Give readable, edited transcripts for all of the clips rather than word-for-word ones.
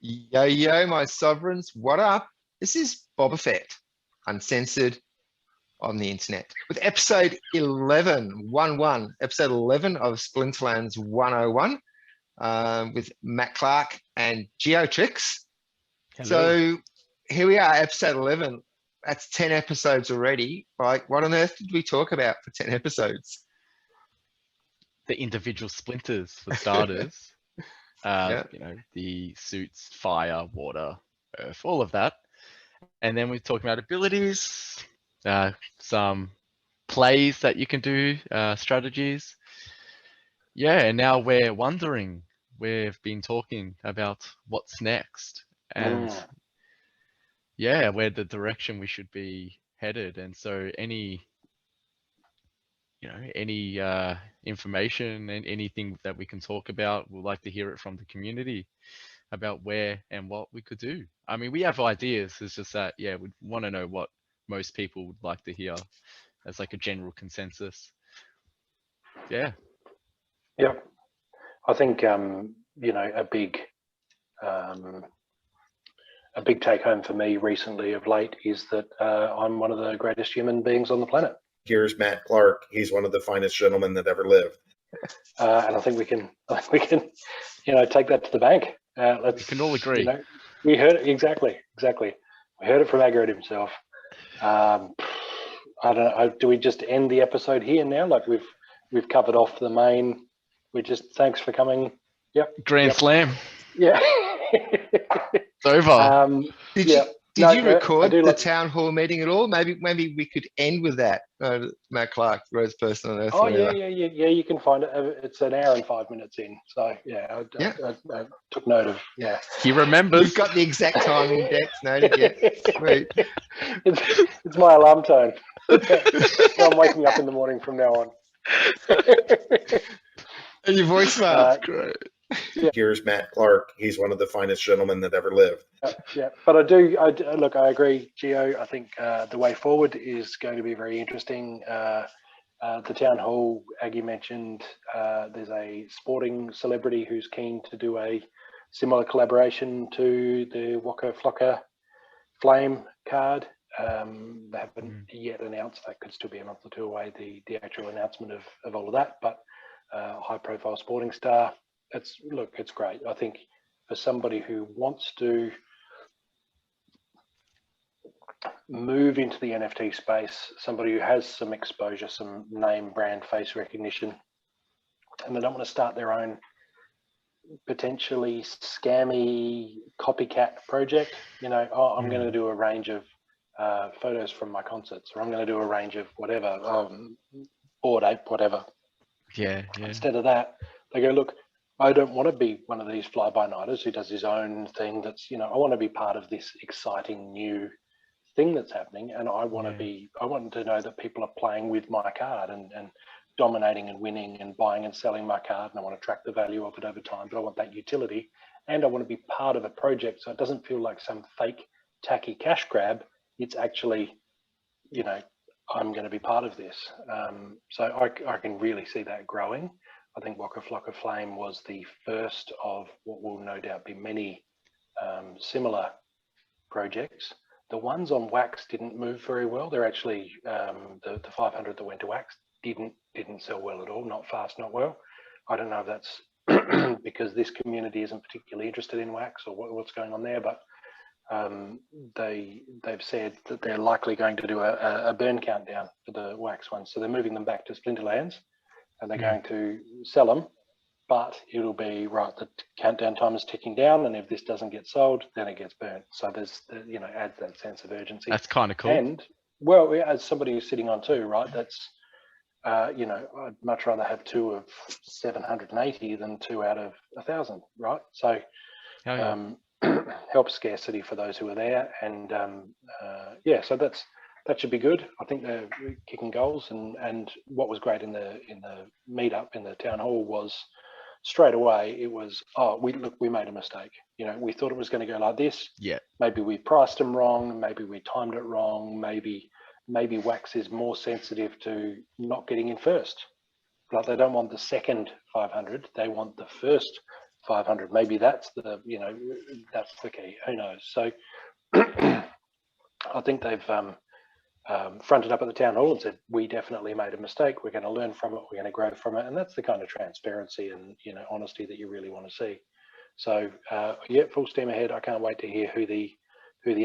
Yo, yo, my sovereigns, what up? This is Boba Fett, uncensored on the internet, with episode 11, episode 11 of Splinterlands 101, with Matt Clark and Geotrix. Hello. So here we are, episode 11. That's 10 episodes already. Like, what on earth did we talk about for 10 episodes? The individual splinters, for starters. Yeah. You know, the suits, fire, water, earth, all of that. And then we're talking about abilities, some plays that you can do, strategies. Yeah, and now we're wondering, we've been talking about what's next and yeah, where the direction we should be headed. And so any information and anything that we can talk about, we'd like to hear it from the community about where and what we could do. I mean, we have ideas. It's just that, yeah, we want to know what most people would like to hear as like a general consensus. Yeah. Yep. I think, a big take home for me recently of late is that I'm one of the greatest human beings on the planet. Here's Matt Clark. He's one of the finest gentlemen that ever lived. And I think we can, take that to the bank. We can all agree. We heard it exactly. We heard it from Agrid himself. I don't know. Do we just end the episode here now? Like we've covered off the main. We just thanks for coming. Yep. Grand Slam. Yeah. It's over. Did you record the town hall meeting at all? Maybe we could end with that. Matt Clark, greatest person on earth. Oh yeah. You can find it. It's an hour and 5 minutes in. So I took note of. Yeah. He remembers. You've got the exact timing index noted. Yeah. Sweet. It's my alarm tone. So I'm waking up in the morning from now on. And your voicemail. Great. Yeah. Here's Matt Clark. He's one of the finest gentlemen that ever lived. Yeah, but I agree, Geo. I think the way forward is going to be very interesting. The town hall, Aggie mentioned, there's a sporting celebrity who's keen to do a similar collaboration to the Waka Flocka Flame card. They haven't yet announced. That could still be a month or two away, the actual announcement of all of that, but high profile sporting star. It's great. I think for somebody who wants to move into the NFT space, somebody who has some exposure, some name, brand, face recognition, and they don't want to start their own potentially scammy copycat project, I'm going to do a range of photos from my concerts, or I'm going to do a range of whatever, Bored Ape, whatever. Yeah. Instead of that, they go, look, I don't want to be one of these fly-by-nighters who does his own thing. That's, I want to be part of this exciting new thing that's happening. And I want to know that people are playing with my card and dominating and winning and buying and selling my card. And I want to track the value of it over time, but I want that utility. And I want to be part of a project. So it doesn't feel like some fake, tacky cash grab. It's actually, I'm going to be part of this. So I can really see that growing. I think Waka Flocka Flame was the first of what will no doubt be many similar projects. The ones on Wax didn't move very well. They're actually the 500 that went to Wax didn't sell well at all. Not fast, not well. I don't know if that's because this community isn't particularly interested in Wax or what's going on there, but they've said that they're likely going to do a burn countdown for the Wax ones. So they're moving them back to Splinterlands. And they're going to sell them, but it'll be right. The countdown time is ticking down, and if this doesn't get sold, then it gets burnt. So there's, adds that sense of urgency. That's kind of cool. And well, as somebody who's sitting on two, right? That's, I'd much rather have two of 780 than two out of 1,000, right? So, helps scarcity for those who are there, and so that should be good. I think they're kicking goals, and what was great in the meetup in the town hall was straight away it was, we made a mistake. We thought it was going to go like this. Yeah. Maybe we priced them wrong. Maybe we timed it wrong. Maybe Wax is more sensitive to not getting in first. Like they don't want the second 500. They want the first 500. Maybe that's the, that's the key. Who knows? So I think they've fronted up at the town hall and said, we definitely made a mistake. We're going to learn from it. We're going to grow from it. And that's the kind of transparency and, honesty that you really want to see. So yeah, full steam ahead. I can't wait to hear who the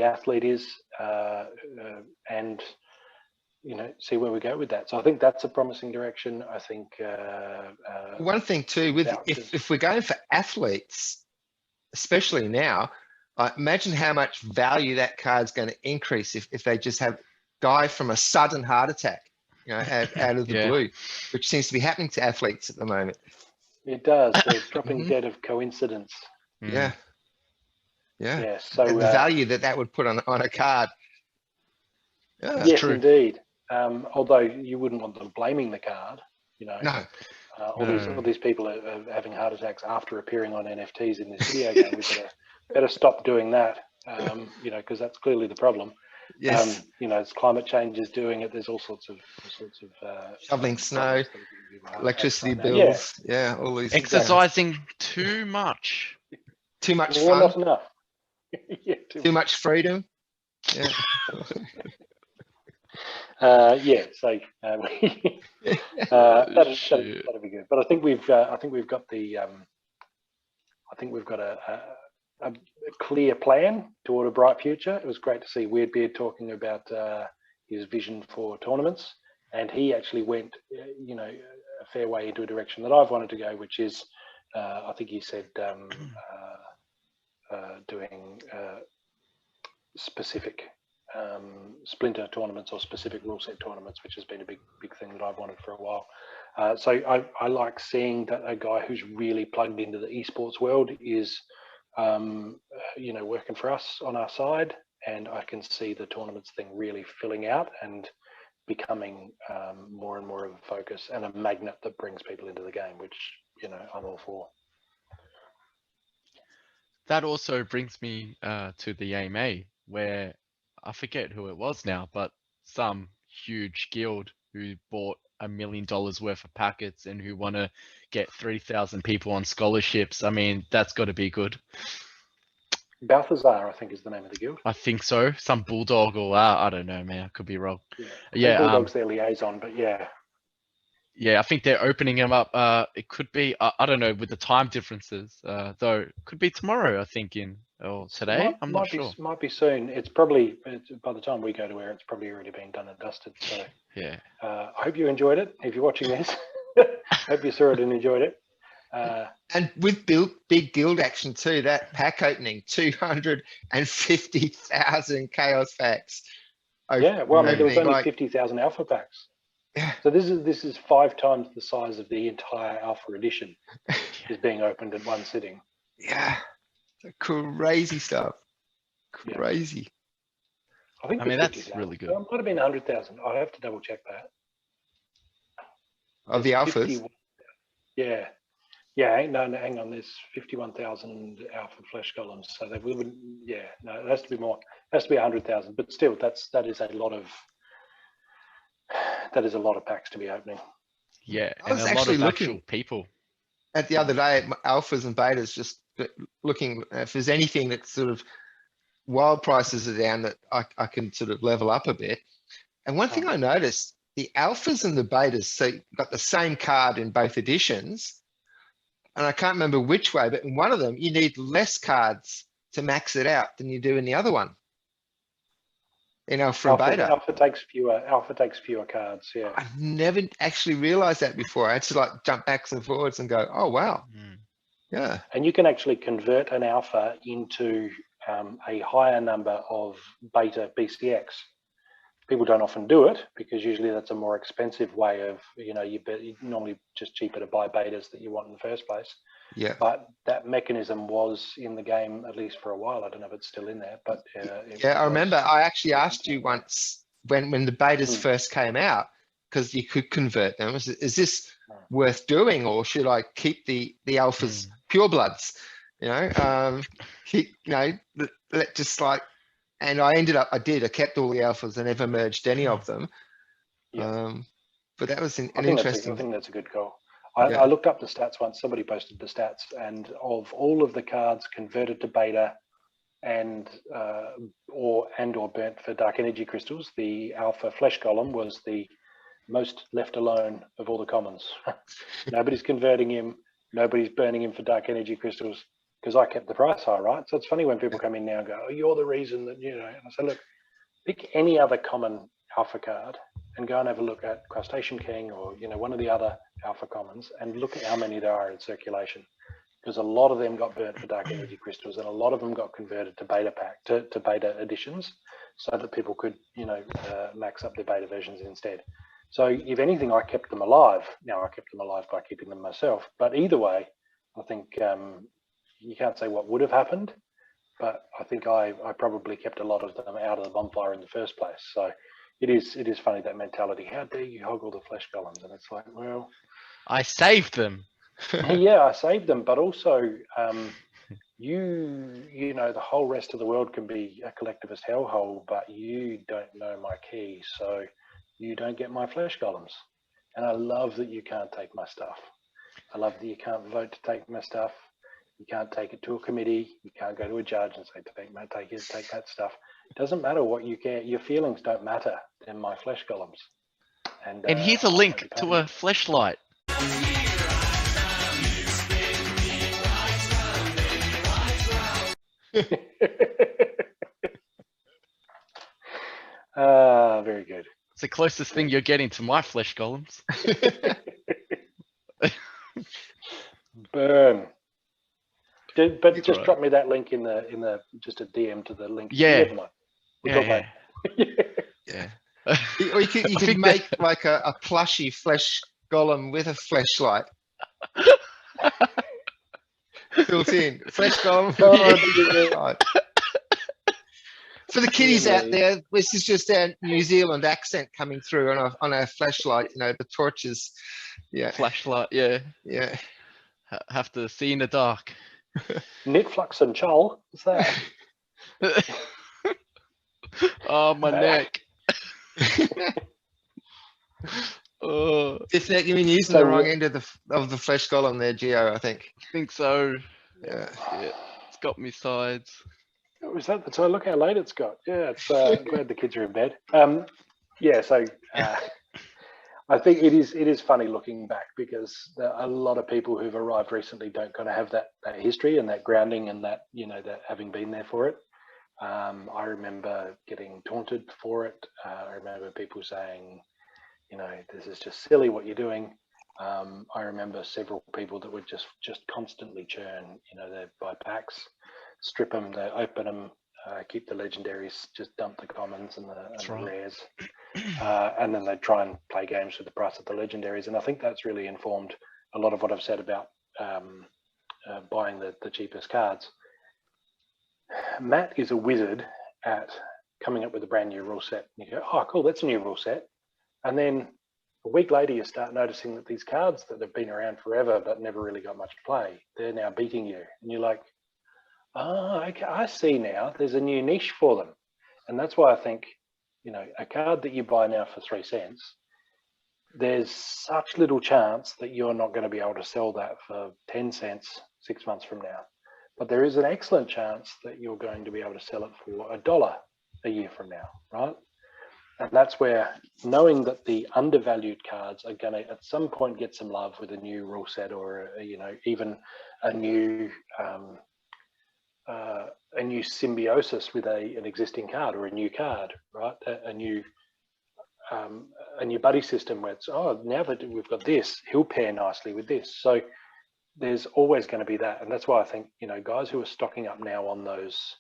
athlete is and, see where we go with that. So I think that's a promising direction. I think one thing too, with if we're going for athletes, especially now, imagine how much value that card's going to increase if they just die from a sudden heart attack, out of the blue, which seems to be happening to athletes at the moment. It does. They're dropping dead of coincidence. Yeah. So the value that would put on a card. Yeah, yes, true. Indeed. Although you wouldn't want them blaming the card, No. All these people are having heart attacks after appearing on NFTs in this video game. We better stop doing that, because that's clearly the problem. Yes. As climate change is doing it, there's all sorts of shoveling snow, electricity bills. All these exercising too much. Too much fun. Not enough. too much freedom. Yeah. So that'll be good. But I think we've got a clear plan toward a bright future. It was great to see Weirdbeard talking about his vision for tournaments, and he actually went, a fair way into a direction that I've wanted to go, which is, I think he said, doing specific Splinter tournaments or specific rule set tournaments, which has been a big thing that I've wanted for a while. So I like seeing that a guy who's really plugged into the esports world is, working for us on our side, and I can see the tournaments thing really filling out and becoming more and more of a focus and a magnet that brings people into the game, which, I'm all for. That also brings me to the AMA, where I forget who it was now, but some huge guild who bought $1 million worth of packets and who want to get 3,000 people on scholarships. I mean, that's got to be good. Balthazar, I think, is the name of the guild. I think so. Some bulldog or I don't know, man. I could be wrong. Yeah, bulldog's their liaison, but yeah. Yeah, I think they're opening them up. It could be, I don't know, with the time differences, though. It could be tomorrow, I think, or today. I'm not sure. Might be soon. It's probably, by the time we go to air, it's probably already been done and dusted. So yeah. I hope you enjoyed it. If you're watching this, hope you saw it and enjoyed it. And with big guild action too, that pack opening, 250,000 chaos packs. Yeah, well, there was only 50,000 alpha packs. Yeah. So this is 5 times the size of the entire alpha edition is being opened in one sitting. Yeah, crazy stuff. Crazy. I mean that's really good. It might have been 100,000. I have to double check that. Of the alphas. 51, yeah. Hang on. There's 51,000 alpha flesh columns, so they wouldn't. Yeah, no, it has to be more. It has to be 100,000. But still, that is a lot of packs to be opening. Yeah, I was actually looking people at the other day at alphas and betas, just looking if there's anything that sort of wild prices are down that I can sort of level up a bit. And one thing I noticed, the alphas and the betas, so you've got the same card in both editions. And I can't remember which way, but in one of them, you need less cards to max it out than you do in the other one. In alpha and beta. Alpha takes fewer cards, yeah. I've never actually realized that before. I had to like jump backs and forwards and go, oh, wow. Yeah. And you can actually convert an alpha into a higher number of beta BCX. People don't often do it because usually that's a more expensive way of, you normally just cheaper to buy betas that you want in the first place. Yeah. But that mechanism was in the game, at least for a while. I don't know if it's still in there, but I remember I actually asked you once when the betas first came out, because you could convert them. Is this worth doing, or should I keep the alphas purebloods? And I kept all the alphas and never merged any of them. Yeah. But that was an I interesting. think that's a good call. I looked up the stats once. Somebody posted the stats, and of all of the cards converted to beta and or burnt for dark energy crystals, the alpha flesh golem was the most left alone of all the commons. Nobody's converting him. Nobody's burning him for dark energy crystals because I kept the price high, right? So it's funny when people come in now and go, "Oh, you're the reason that you know." And I say, look, pick any other common alpha card and go and have a look at Crustacean King or one of the other alpha commons and look at how many there are in circulation, because a lot of them got burnt for dark energy crystals and a lot of them got converted to beta pack to beta editions so that people could max up their beta versions instead. So if anything, I kept them alive. Now I kept them alive by keeping them myself, but either way, I think you can't say what would have happened, but I think I probably kept a lot of them out of the bonfire in the first place. So it is funny, that mentality. How dare you hoggle the flesh golems? And it's like, well, I saved them. yeah, I saved them, but also the whole rest of the world can be a collectivist hellhole, but you don't know my key, so you don't get my flesh golems. And I love that you can't take my stuff. I love that you can't vote to take my stuff. You can't take it to a committee. You can't go to a judge and say, take that stuff. It doesn't matter what you care. Your feelings don't matter. They're my flesh golems. And here's a link to a fleshlight. Very good. It's the closest thing you're getting to my flesh golems. Burn. But just right. drop me that link in the just a DM to the link. Yeah. Never mind. We'll talk later. Yeah. Or you could make like a plushy flesh golem with a fleshlight built in. Flesh golem. Right. For the kiddies out there, this is just our New Zealand accent coming through on our flashlight. The torches. Yeah. Flashlight. Yeah. Yeah. Have to see in the dark. Knitflux and Chol. What's that? Oh, my neck. Oh, If that, you mean using the wrong end of the flesh golem there, Gio, I think. I think so. Yeah. It's got me sides. Was that? So look how late it's got. Yeah, it's glad the kids are in bed. Yeah, so I think it is funny looking back, because a lot of people who've arrived recently don't kind of have that history and that grounding and that that having been there for it. I remember getting taunted for it. I remember people saying, this is just silly what you're doing. I remember several people that would just constantly churn. They buy packs, strip them, they open them, keep the legendaries, just dump the commons and the rares, and then they try and play games with the price of the legendaries. And I think that's really informed a lot of what I've said about buying the cheapest cards. Matt is a wizard at coming up with a brand new rule set. You go, oh, cool, that's a new rule set. And then a week later, you start noticing that these cards that have been around forever but never really got much play, they're now beating you. And you're like, oh, okay, I see now. There's a new niche for them. And that's why I think, a card that you buy now for 3 cents, there's such little chance that you're not going to be able to sell that for 10 cents 6 months from now. But there is an excellent chance that you're going to be able to sell it for $1 a year from now, right? And that's where knowing that the undervalued cards are going to at some point get some love with a new rule set, or even a new symbiosis with an existing card or a new card, right? A new buddy system where it's, now that we've got this, he'll pair nicely with this. So there's always going to be that. And that's why I think, guys who are stocking up now on those,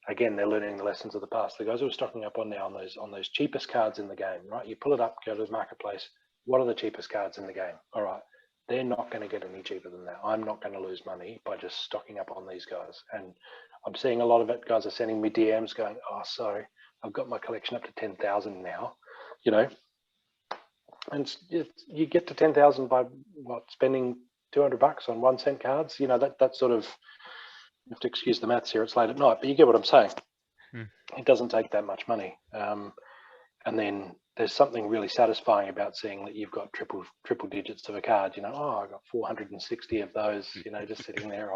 again, they're learning the lessons of the past. The guys who are stocking up on those cheapest cards in the game, right? You pull it up, go to the marketplace. What are the cheapest cards in the game? All right. They're not going to get any cheaper than that. I'm not going to lose money by just stocking up on these guys. And I'm seeing a lot of it. Guys are sending me DMs going, oh, sorry, I've got my collection up to 10,000 now, and you get to 10,000 by spending $200 on 1 cent cards. That sort of, you have to excuse the maths here, it's late at night, but you get what I'm saying. It doesn't take that much money. And then there's something really satisfying about seeing that you've got triple digits of a card. You know, oh, I got 460 of those. You know, just sitting there.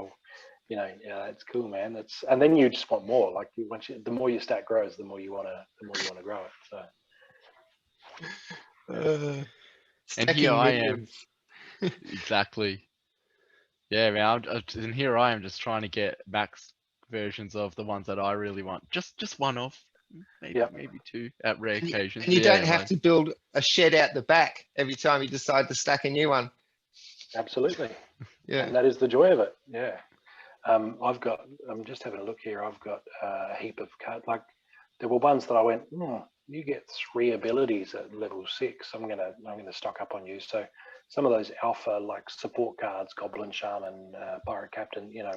You know, yeah, it's cool, man. And then you just want more. Like the more your stack grows, the more you want to grow it. So. And here I am. Exactly. Yeah, man. And here I am just trying to get max versions of the ones that I really want. Just one off, maybe two at rare occasions. And you don't have to build a shed out the back every time you decide to stack a new one. Absolutely. Yeah. And that is the joy of it. Yeah. I'm just having a look here. I've got a heap of cards. Like there were ones that I went, you get 3 abilities at level 6. I'm gonna stock up on you. So some of those alpha like support cards, Goblin Shaman, Pirate Captain, you know,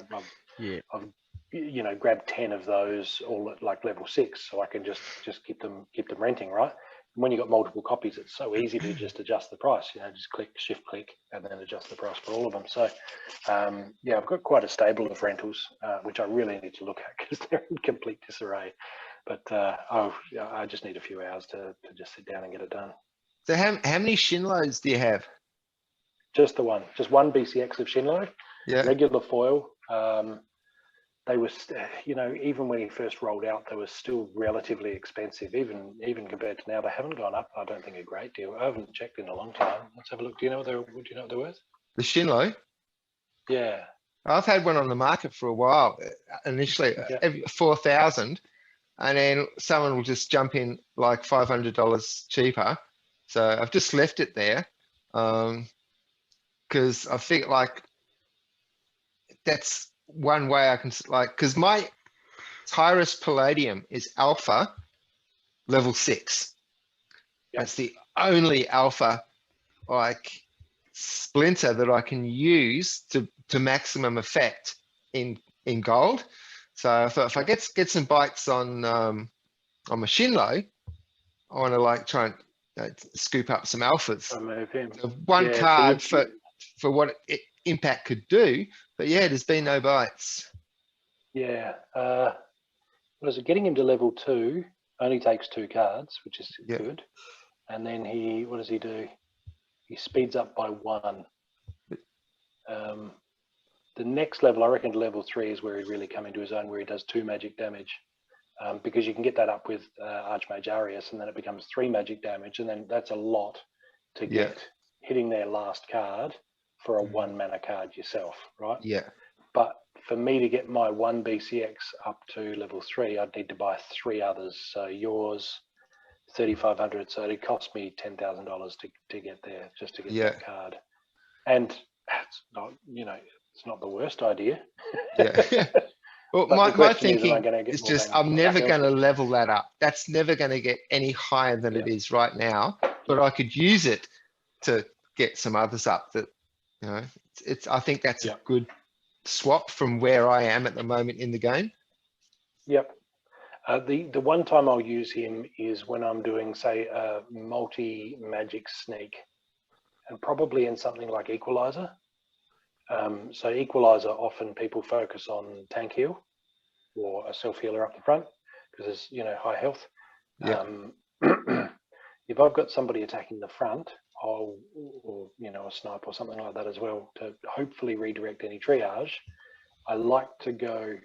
I've grabbed 10 of those all at like level 6, so I can just keep them renting, right? And when you got multiple copies, it's so easy to just adjust the price. You know, just shift click and then adjust the price for all of them. So I've got quite a stable of rentals, which I really need to look at because they're in complete disarray. But I just need a few hours to just sit down and get it done. So how many Shinlows do you have? Just one BCX of Shinlo. Yeah. Regular foil. They were, even when he first rolled out, they were still relatively expensive, even compared to now. They haven't gone up, I don't think, a great deal. I haven't checked in a long time. Let's have a look. Do you know what they're worth? The Shinlo? Yeah. I've had one on the market for a while. Initially, every 4,000, and then someone will just jump in like $500 cheaper. So I've just left it there because I think like that's one way I can because my Tyrus Palladium is alpha level 6. Yep. That's the only alpha like splinter that I can use to maximum effect in gold. So if I get some bites on my Shinlo, I want to like try and scoop up some alphas. So one card for what impact could do, but yeah, there's been no bites. Yeah. What is it? Getting him to level 2 only takes 2 cards, which is good. And then what does he do? He speeds up by 1. The next level, I reckon, to level 3 is where he really come into his own, where he does 2 magic damage. Because you can get that up with Archmage Arius, and then it becomes 3 magic damage, and then that's a lot to get hitting their last card for a 1 mana card yourself, right? Yeah. But for me to get my 1 BCX up to level 3, I'd need to buy 3 others. So yours, 3,500. So it cost me $10,000 to get there, just to get that card. And it's not, it's not the worst idea. Yeah. Well, my thinking is just I'm never going to level that up. That's never going to get any higher than it is right now. But I could use it to get some others up. That I think that's a good swap from where I am at the moment in the game. Yep. The one time I'll use him is when I'm doing, say, a multi-magic sneak, and probably in something like Equalizer. So Equalizer, often people focus on tank heal or a self-healer up the front because there's, high health. If I've got somebody attacking the front, or a snipe or something like that as well, to hopefully redirect any triage, I like to go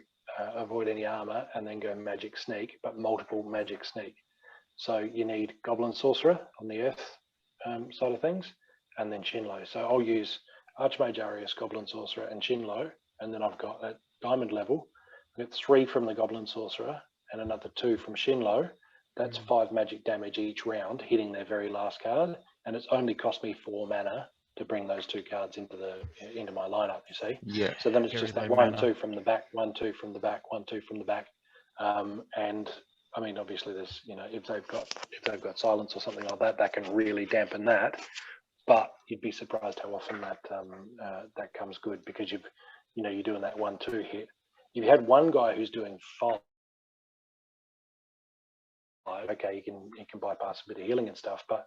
avoid any armor and then go magic sneak, but multiple magic sneak. So you need Goblin Sorcerer on the earth side of things, and then Shinlo. So I'll use Archmage Arius, Goblin Sorcerer, and Shinlo, and then I've got at diamond level, I've got 3 from the Goblin Sorcerer and another 2 from Shinlo. That's 5 magic damage each round, hitting their very last card, and it's only cost me 4 mana to bring those 2 cards into my lineup. You see? Yeah. So then it's just that 1-2 from the back, 1-2 from the back, 1-2 from the back, and I mean, obviously, there's if they've got silence or something like that, that can really dampen that. But you'd be surprised how often that that comes good, because you're doing that 1-2 hit. If you had one guy who's doing 5, okay, you can bypass a bit of healing and stuff, but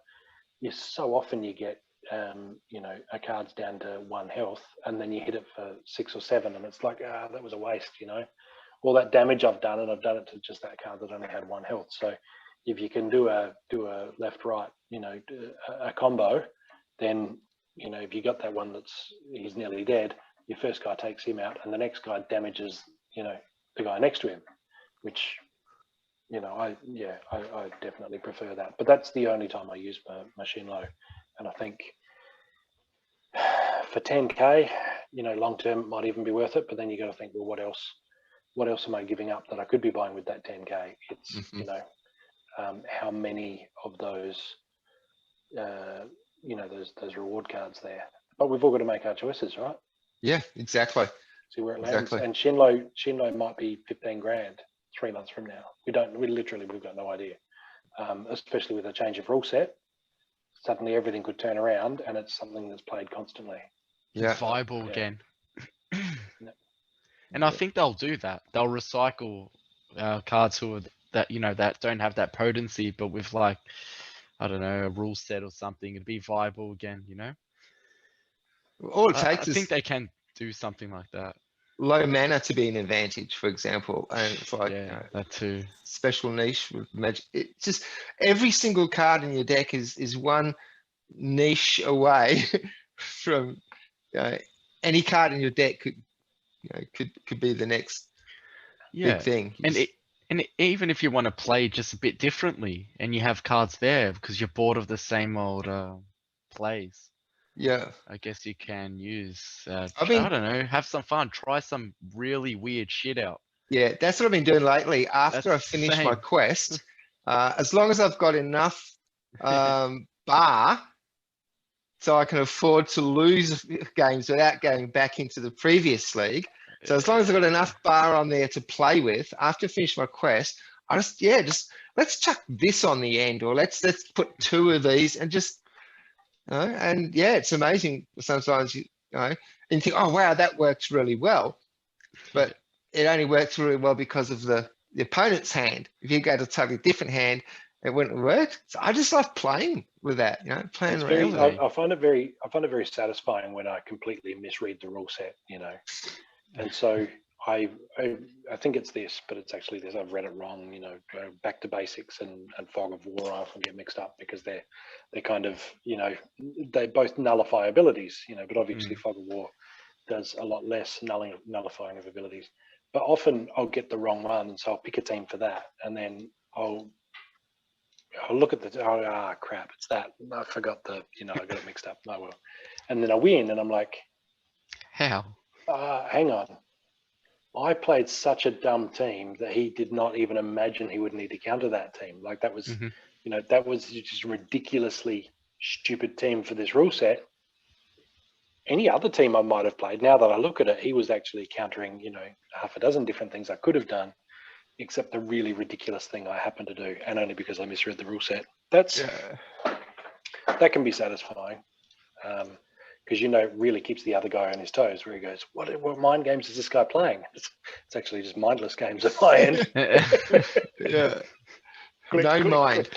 so often you get a card's down to 1 health, and then you hit it for 6 or 7, and it's like, that was a waste. All that damage I've done, and I've done it to just that card that only had 1 health. So if you can do a left right, a combo, then if you got that one he's nearly dead, your first guy takes him out, and the next guy damages the guy next to him, which I definitely prefer that. But that's the only time I use my Shinlo, and I think for 10k, long term it might even be worth it. But then you got to think, well, what else am I giving up that I could be buying with that 10k? It's how many of those those reward cards there. But we've all got to make our choices, right? Yeah, exactly. See where it lands. And Shinlo might be 15 grand 3 months from now. We've got no idea. Especially with a change of rule set, suddenly everything could turn around, and it's something that's played constantly. Yeah, It's viable again. Yeah. And I think they'll do that. They'll recycle cards that don't have that potency, but with like, I don't know, a rule set or something, it'd be viable again. all it I takes think is they can do something like that. low mana to be an advantage, for example, and it's like That too. special niche with magic. It just every single card in your deck is one niche away from any card in your deck could be the next Yeah, big thing. and even if you want to play just a bit differently, and you have cards there because you're bored of the same old plays, Yeah, I guess you can use. I I mean, don't know, have some fun, try some really weird shit out. yeah, that's what I've been doing lately. After I That's finish my same. quest, as long as I've got enough bar, so I can afford to lose games without going back into the previous league. So as long as I've got enough bar on there to play with, after I finish my quest, I just let's chuck this on the end, or let's put 2 of these and just and yeah, it's amazing sometimes and you think, oh wow, that works really well, but it only works really well because of the opponent's hand. If you go to a totally different hand, it wouldn't work. So I just love playing with that, playing around with it. I find it very satisfying when I completely misread the rule set, and so I think it's this, but it's actually this. I've read it wrong, go back to basics and Fog of War. I often get mixed up because they're kind of, they both nullify abilities, but obviously Fog of War does a lot less nullifying of abilities. But often I'll get the wrong one, and so I'll pick a team for that, and then I'll look at crap, it's that. I forgot I got it mixed up. Oh well. And then I win, and I'm like, How? hang on. I played such a dumb team that he did not even imagine he would need to counter that team. Like that was, that was just a ridiculously stupid team for this rule set. Any other team I might have played, now that I look at it, he was actually countering, half a dozen different things I could have done, except the really ridiculous thing I happened to do, and only because I misread the rule set. That can be satisfying. Because it really keeps the other guy on his toes, where he goes, what mind games is this guy playing? It's actually just mindless games at my end. Yeah. No mind.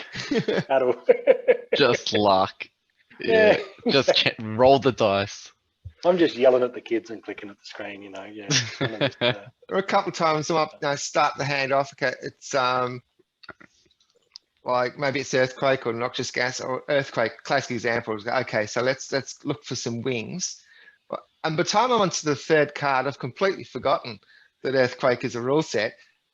Just luck. Yeah. Just roll the dice. I'm just yelling at the kids and clicking at the screen, Yeah. Or a couple of times I'm up, start the hand off. Okay, it's like maybe it's earthquake or noxious gas or earthquake. Classic examples. Okay, so let's look for some wings. And by the time I'm onto the 3rd card, I've completely forgotten that earthquake is a rule set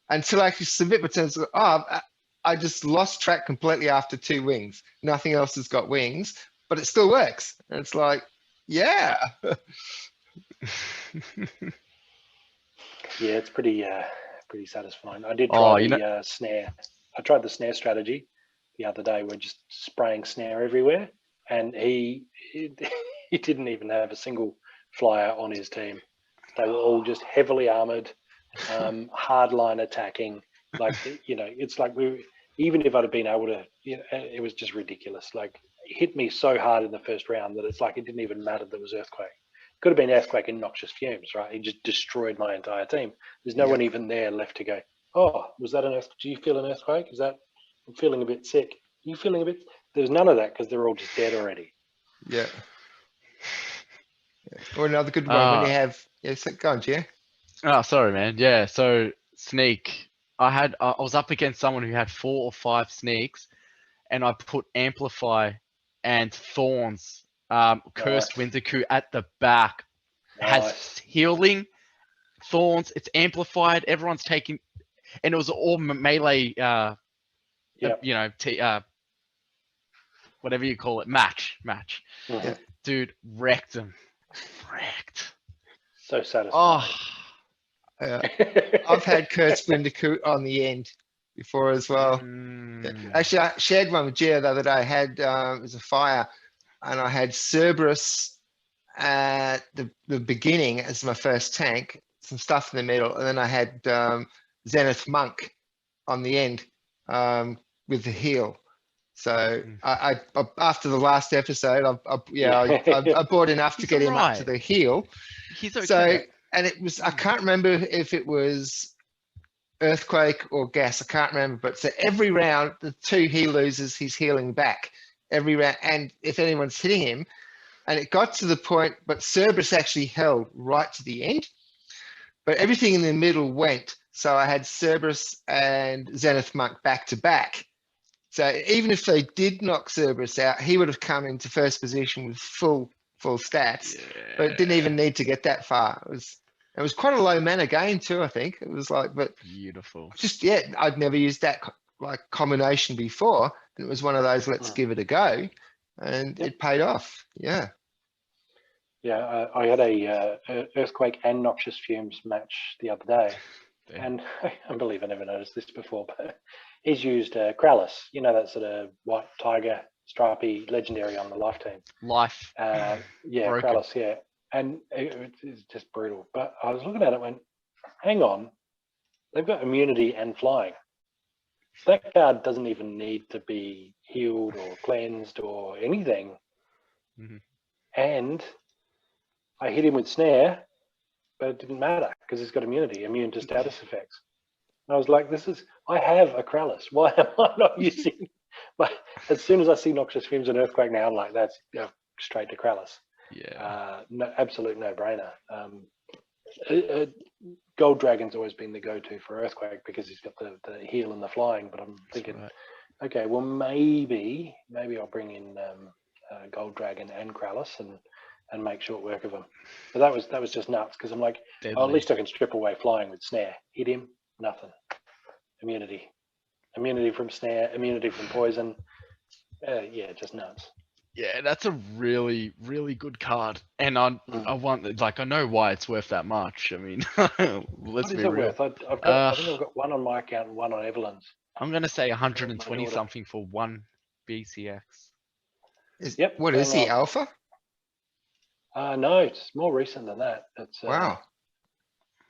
until I actually submit my turns. I just lost track completely after 2 wings. Nothing else has got wings, but it still works. And it's like, yeah. Yeah, it's pretty satisfying. I did try the snare. I tried the snare strategy the other day. We're just spraying snare everywhere, and he didn't even have a single flyer on his team. They were all just heavily armored, hardline attacking. Like it's like even if I'd have been able to, it was just ridiculous. Like it hit me so hard in the first round that it's like it didn't even matter that it was earthquake. Could have been earthquake and noxious fumes, right? He just destroyed my entire team. There's no one even there left to go, oh, was that an earthquake? Do you feel an earthquake? I'm feeling a bit sick. Are you feeling a bit? There's none of that because they're all just dead already. Yeah. Or another good one when you have, go on, Jay. Oh, sorry, man. Yeah, so Sneak, I was up against someone who had 4 or 5 sneaks, and I put Amplify and Thorns, Cursed Nice. Wintercoo at the back. Has Nice. healing, Thorns, it's amplified, everyone's taking, and it was all melee, Yep. you know, whatever you call it, match. Mhm. Dude, wrecked him. Wrecked. So satisfying. Oh, I've had Kurt Splintercoot on the end before as well. Actually, I shared one with Gio the other day. I had it was a fire, and I had Cerberus at the beginning as my first tank, some stuff in the middle, and then I had Zenith Monk on the end with the heal. So I after the last episode, I bought enough to He's get him up to alright. the heal. he's okay. So, and it was, I can't remember if it was earthquake or gas. I can't remember, but so every round, the 2 he loses, he's healing back every round. And if anyone's hitting him, and it got to the point, but Cerberus actually held right to the end, but everything in the middle went. So I had Cerberus and Zenith Monk back to back. So even if they did knock Cerberus out, he would have come into first position with full stats, but it didn't even need to get that far. It was quite a low mana game too, I think. It was like, but Beautiful. just, yeah, I'd never used that like combination before. And it was one of those, let's give it a go. And it paid off. Yeah. Yeah, I had a Earthquake and Noxious Fumes match the other day. And I believe I never noticed this before, but he's used Krallis, you know, that sort of white tiger, stripy legendary on the life team. Life. Yeah, Broken. Krallis, yeah. And it's just brutal. But I was looking at it and went, hang on, they've got immunity and flying. That card doesn't even need to be healed or cleansed or anything. And I hit him with Snare, but it didn't matter because he's got immunity, immune to status effects. And I was like, I have a Krallis. Why am I not using? But as soon as I see Noxious Fumes and Earthquake now, I'm like, that's straight to Krallis. Yeah. Absolute no-brainer. Gold Dragon's always been the go-to for Earthquake because he's got the heal and the flying. But I'm thinking, okay, well maybe I'll bring in Gold Dragon and Krallis and make short work of him. But that was just nuts because I'm like, oh, at least I can strip away flying with Snare. Hit him, nothing. Immunity from Snare, immunity from poison. Yeah, just nuts. Yeah, that's a really, really good card. And I want, like, I know why it's worth that much. I mean, let's be real. Worth? I think I've got one on my account and one on Evelyn's. I'm going to say 120 something for one BCX. What is he, Alpha? No, it's more recent than that. It's wow.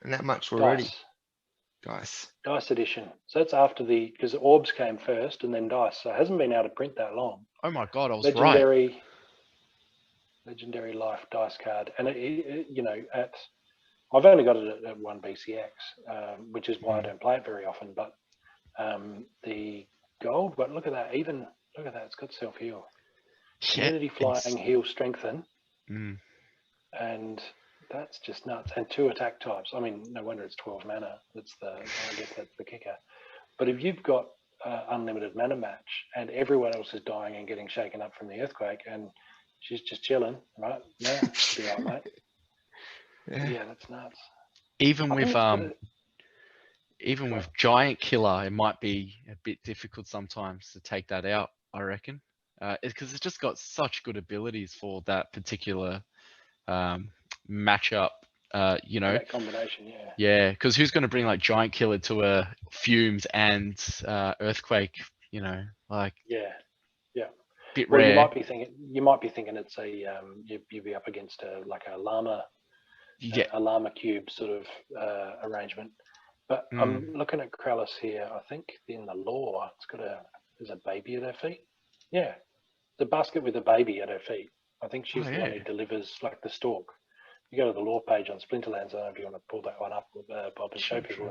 And that much already. Dice edition. So that's after because Orbs came first and then Dice. So it hasn't been able to print that long. Oh my God, I was right. Legendary Life dice card. And I've only got it at 1 BCX, which is why I don't play it very often. But the gold, but look at that. Look at that. It's got self-heal. Immunity, flying, heal, strengthen. And that's just nuts. And 2 attack types. I mean, no wonder it's 12 mana. I guess that's the kicker. But if you've got unlimited mana match and everyone else is dying and getting shaken up from the earthquake and she's just chilling, right? Yeah, be all right, mate. Yeah, that's nuts. Even with Giant Killer, it might be a bit difficult sometimes to take that out, I reckon. Because it's just got such good abilities for that particular matchup, that combination, yeah, because who's going to bring like Giant Killer to a Fumes and Earthquake, like bit rare. You might be thinking it's a you'd be up against a llama, a llama cube sort of arrangement. But I'm looking at Krallis here. I think in the lore it's there's a baby at her feet. Yeah, the basket with a baby at her feet. I think she's the one who delivers like the stalk. You go to the lore page on Splinterlands. I don't know if you want to pull that one up, Bob, and show people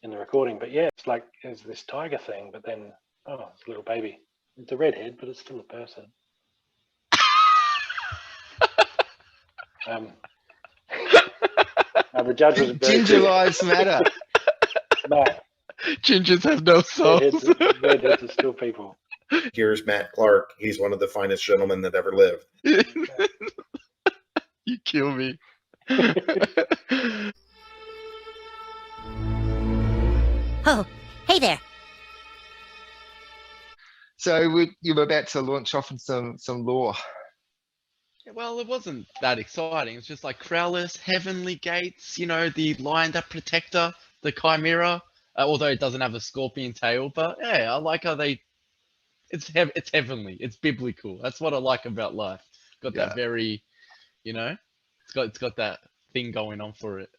in the recording. But yeah, it's like there's this tiger thing, but then it's a little baby. It's a redhead, but it's still a person. The judge was very Ginger lives matter. Matt, Gingers have no souls. Redheads are still people. Here's Matt Clark. He's one of the finest gentlemen that ever lived. You kill me. Oh, hey there. So you were about to launch off in some lore. Well, it wasn't that exciting. It's just like Crowlers, Heavenly Gates, you know, the Lion that Protector, the Chimera, although it doesn't have a scorpion tail, but yeah, I like how it's heavenly, it's biblical. That's what I like about life. Got Yeah. that very, you know, it's got that thing going on for it.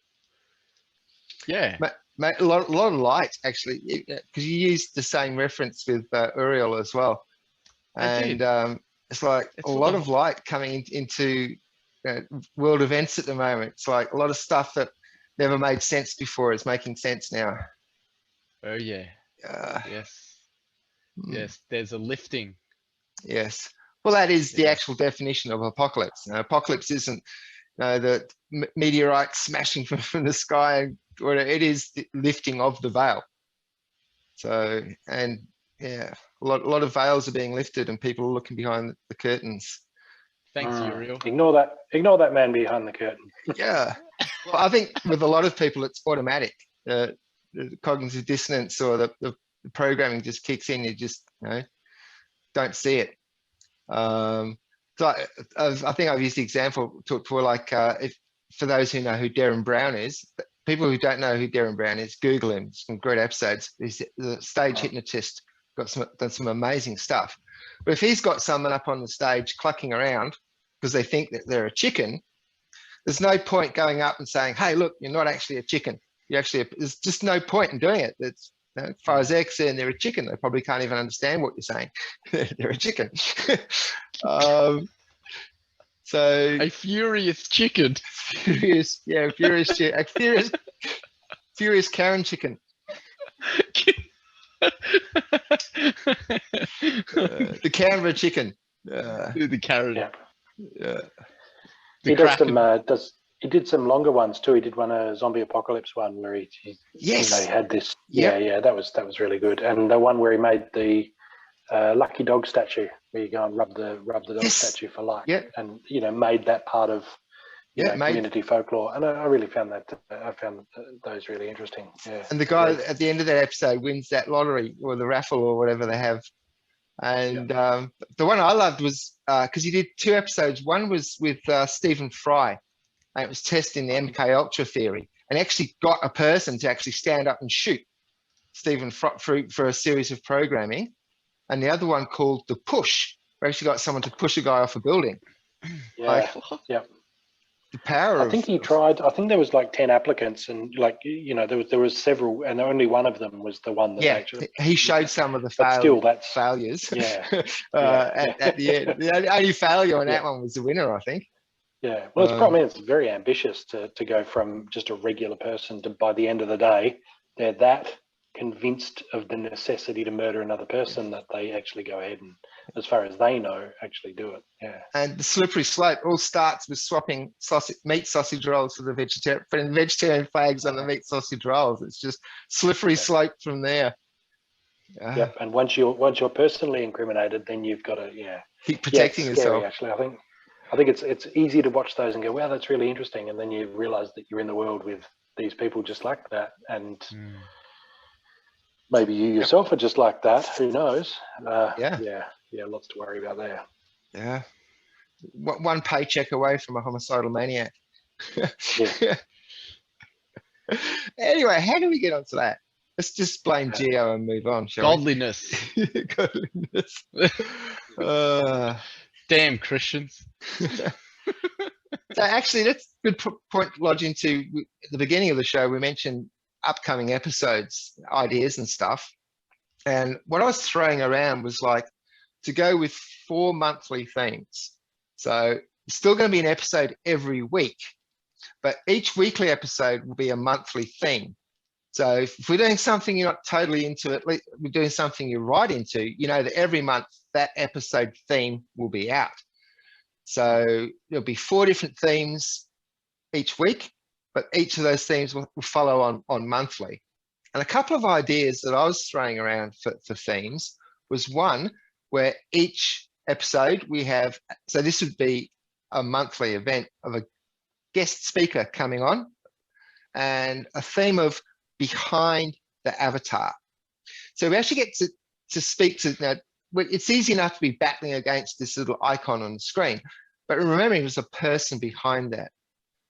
Yeah. Mate, a lot of light actually, because you used the same reference with Uriel as well, I did. and it's like It's a full lot of- of light coming into world events at the moment. It's like a lot of stuff that never made sense before is making sense now. Oh yeah. Yes. Mm, Yes. There's a lifting. yes. Well, that is the Yes. actual definition of apocalypse. Apocalypse isn't the meteorites smashing from the sky, or it is the lifting of the veil. So, and yeah, a lot of veils are being lifted and people are looking behind the curtains. Thanks, Uriel. Ignore that man behind the curtain. Yeah. Well, I think with a lot of people, it's automatic. The cognitive dissonance or the programming just kicks in. You just, don't see it. So I think I've used the example for like, for those who know who Darren Brown is, people who don't know who Darren Brown is, Google him. Some great episodes. He's the stage hypnotist, done some amazing stuff. But if he's got someone up on the stage clucking around because they think that they're a chicken, there's no point going up and saying, "Hey, look, you're not actually a chicken. There's just no point in doing it." It's, as far as they're concerned, they're a chicken. They probably can't even understand what you're saying. They're a chicken. So A furious chicken. furious Karen chicken. The Canberra chicken. The carrot. Yeah. Yeah. The He does Kraken. some. He did some longer ones too. He did a zombie apocalypse one where he Yes. he had this. Yep. Yeah, that was really good. And the one where he made the lucky dog statue, where you go and rub the dog Yes. statue for luck, Yep. and made that part of community folklore. And I really found those really interesting. Yeah. And the guy at the end of that episode wins that lottery or the raffle or whatever they have. And the one I loved was because he did 2 episodes. One was with Stephen Fry, and it was testing the MK Ultra theory, and actually got a person to actually stand up and shoot Stephen Fry for a series of programming. And the other one called The Push, where actually got someone to push a guy off a building. Yeah. The power I think he tried. I think there was like 10 applicants, and there was several, and only one of them was the one that actually. He showed some of the failures. Yeah. At the end, the only failure on that one was the winner, I think. Yeah. Well, it's probably it's very ambitious to go from just a regular person to, by the end of the day, they're that convinced of the necessity to murder another person that they actually go ahead and, as far as they know, actually do it. Yeah. And the slippery slope all starts with swapping meat sausage rolls for the vegetarian, putting vegetarian flags on the meat sausage rolls. It's just slippery slope from there. Yep. And once you're personally incriminated, then you've got to keep protecting it's scary, yourself. Actually, I think it's easy to watch those and go, wow, that's really interesting, and then you realize that you're in the world with these people just like that, and maybe you yourself are just like that. Who knows? Lots to worry about there. Yeah, one paycheck away from a homicidal maniac. Yeah. Anyway, how do we get onto that? Let's just blame Geo and move on, shall Godliness. we? Godliness. Damn Christians. So actually, that's a good point to lodge into. At the beginning of the show, we mentioned upcoming episodes, ideas and stuff. And what I was throwing around was like to go with 4 monthly themes. So it's still going to be an episode every week, but each weekly episode will be a monthly theme. So if we're doing something you're not totally into, at least we're doing something you're right into, that every month that episode theme will be out. So there'll be 4 different themes each week, but each of those themes will follow on monthly. And a couple of ideas that I was throwing around for themes was one where each episode we have, so this would be a monthly event of a guest speaker coming on and a theme of behind the avatar. So we actually get to speak to, it's easy enough to be battling against this little icon on the screen, but remembering there's a person behind that.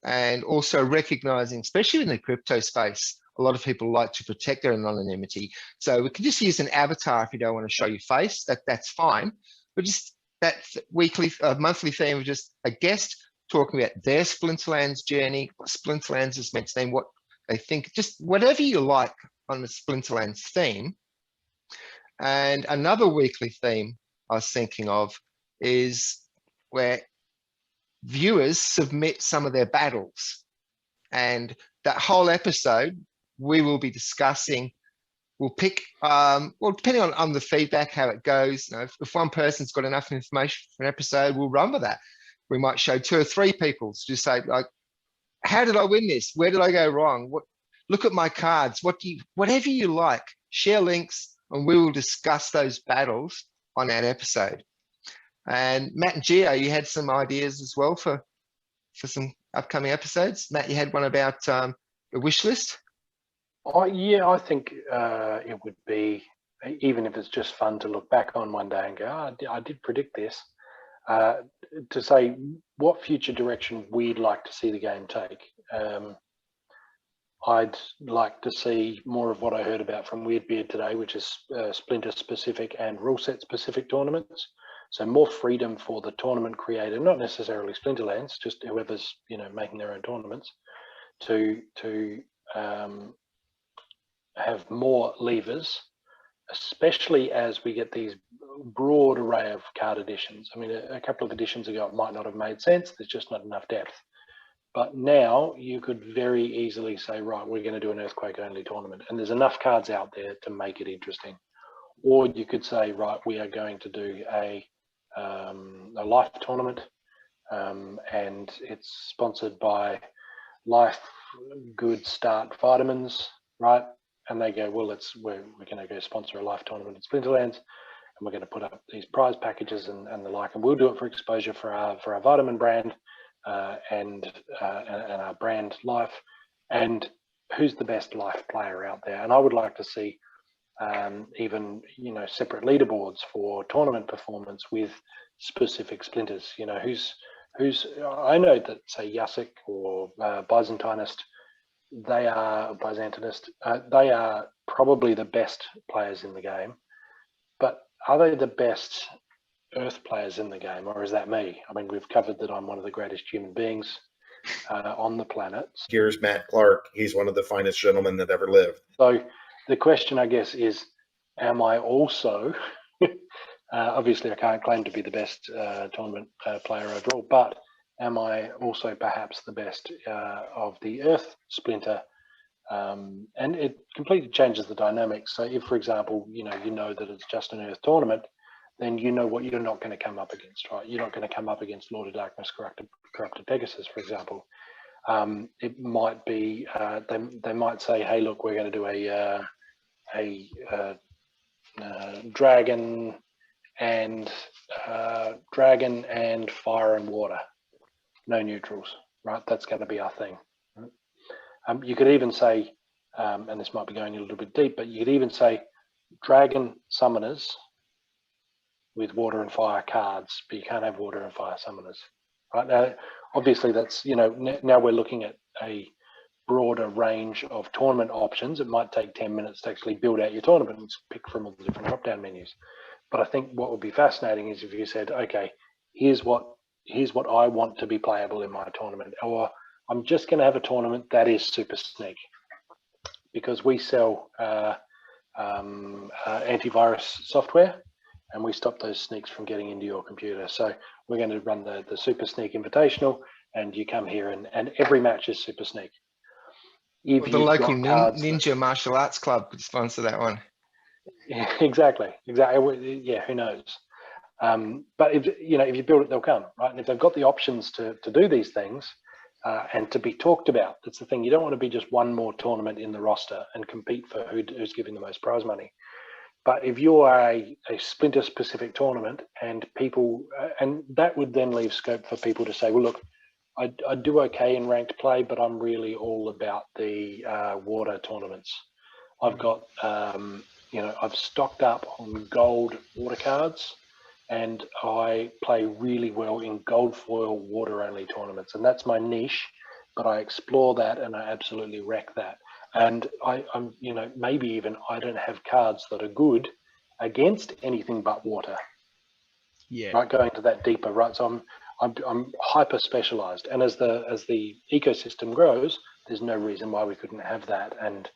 And also recognizing, especially in the crypto space, a lot of people like to protect their anonymity. So we can just use an avatar if you don't want to show your face, that's fine. But just that monthly theme of just a guest talking about their Splinterlands journey, what Splinterlands is meant to name, what they think, just whatever you like on the Splinterlands theme. And another weekly theme I was thinking of is where viewers submit some of their battles. And that whole episode, we will be discussing, we'll pick, well, depending on the feedback, how it goes, if one person's got enough information for an episode, we'll run with that. We might show 2 or 3 people to say, like, how did I win this? Where did I go wrong? Look at my cards. Whatever you like, share links, and we will discuss those battles on that episode. And Matt and Gio, you had some ideas as well for some upcoming episodes. Matt, you had one about the wish list. Yeah, I think it would be, even if it's just fun to look back on one day and go, oh, I did predict this, to say what future direction we'd like to see the game take. I'd like to see more of what I heard about from Weirdbeard today, which is Splinter-specific and rule set-specific tournaments. So more freedom for the tournament creator, not necessarily Splinterlands, just whoever's making their own tournaments, to have more levers, especially as we get these broad array of card editions. I mean, a couple of editions ago, it might not have made sense. There's just not enough depth. But now you could very easily say, right, we're going to do an Earthquake-only tournament. And there's enough cards out there to make it interesting. Or you could say, right, we are going to do a life tournament, and it's sponsored by Life Good Start Vitamins, right? And they go, well, we're going to go sponsor a life tournament in Splinterlands, and we're going to put up these prize packages and the like, and we'll do it for exposure for our vitamin brand and our brand Life, and who's the best Life player out there. And I would like to see even separate leaderboards for tournament performance with specific splinters. Who's I know that, say, Yasik or Byzantinist, they are probably the best players in the game, but are they the best Earth players in the game, or is that me? I mean, we've covered that I'm one of the greatest human beings on the planet. Here's Matt Clark. He's one of the finest gentlemen that ever lived. So the question, I guess, is, am I also, obviously I can't claim to be the best tournament player overall, but am I also perhaps the best of the Earth Splinter? And it completely changes the dynamics. So if, for example, you know that it's just an Earth tournament, then you know what you're not going to come up against, right? You're not going to come up against Lord of Darkness, Corrupted Pegasus, for example. It might be, they might say, hey, look, we're going to do a dragon and fire and water, no neutrals, right? That's going to be our thing. You could even say, and this might be going a little bit deep, but you could even say dragon summoners with water and fire cards, but you can't have water and fire summoners, right? Now, obviously that's, now we're looking at a broader range of tournament options. It might take 10 minutes to actually build out your tournament and pick from all the different drop-down menus. But I think what would be fascinating is if you said, okay, here's what I want to be playable in my tournament, or I'm just going to have a tournament that is Super Sneak, because we sell antivirus software, and we stop those sneaks from getting into your computer. So we're going to run the Super Sneak Invitational, and you come here, and every match is Super Sneak. Well, the local ninja martial arts club could sponsor that one. Yeah, exactly. Yeah, who knows? But if you build it, they'll come, right? And if they've got the options to do these things, and to be talked about. That's the thing. You don't want to be just one more tournament in the roster and compete for who's giving the most prize money. But if you are a Splinter specific tournament and people, and that would then leave scope for people to say, well, look, I do okay in ranked play, but I'm really all about the water tournaments. I've got, I've stocked up on gold water cards, and I play really well in gold foil water only tournaments. And that's my niche, but I explore that and I absolutely wreck that. And I'm, maybe even I don't have cards that are good against anything but water. Yeah. Right, going to that deeper, right? So I'm hyper specialized, and as the ecosystem grows, there's no reason why we couldn't have that. And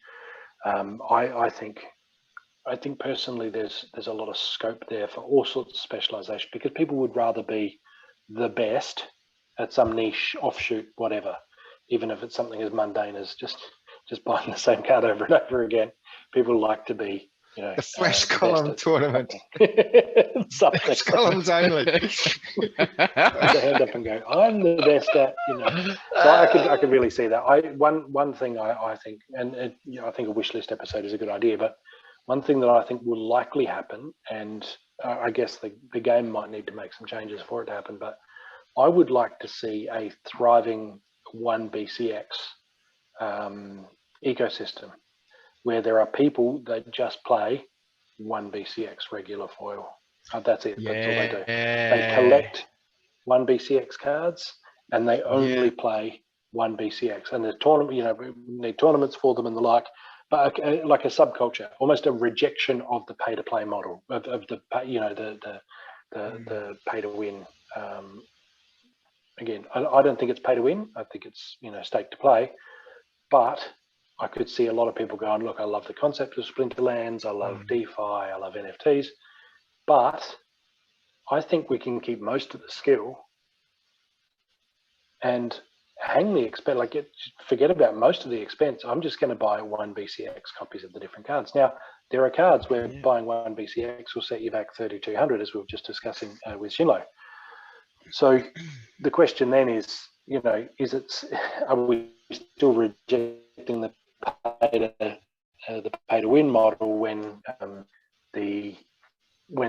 I think personally there's a lot of scope there for all sorts of specialization, because people would rather be the best at some niche offshoot, whatever, even if it's something as mundane as just buying the same card over and over again. People like to be, the fresh column tournament. Something. Fresh columns only. Put the hand up and go, I'm the best at, So I could really see that. One thing I think, and I think a wish list episode is a good idea, but one thing that I think will likely happen, and I guess the game might need to make some changes for it to happen, but I would like to see a thriving 1BCX ecosystem where there are people that just play 1BCX regular foil. That's it. Yeah. That's all they do. They collect 1BCX cards and they only play 1BCX. And the tournament, we need tournaments for them and the like. But like a subculture, almost a rejection of the pay-to-play model of the pay to win. Again, I don't think it's pay to win. I think it's stake to play. But I could see a lot of people going, look, I love the concept of Splinterlands. I love DeFi. I love NFTs. But I think we can keep most of the skill and hang the expense, forget about most of the expense. I'm just going to buy 1BCX copies of the different cards. Now, there are cards where buying 1BCX will set you back 3,200, as we were just discussing with Shinlo. So the question then is, are we still rejecting the pay to win model when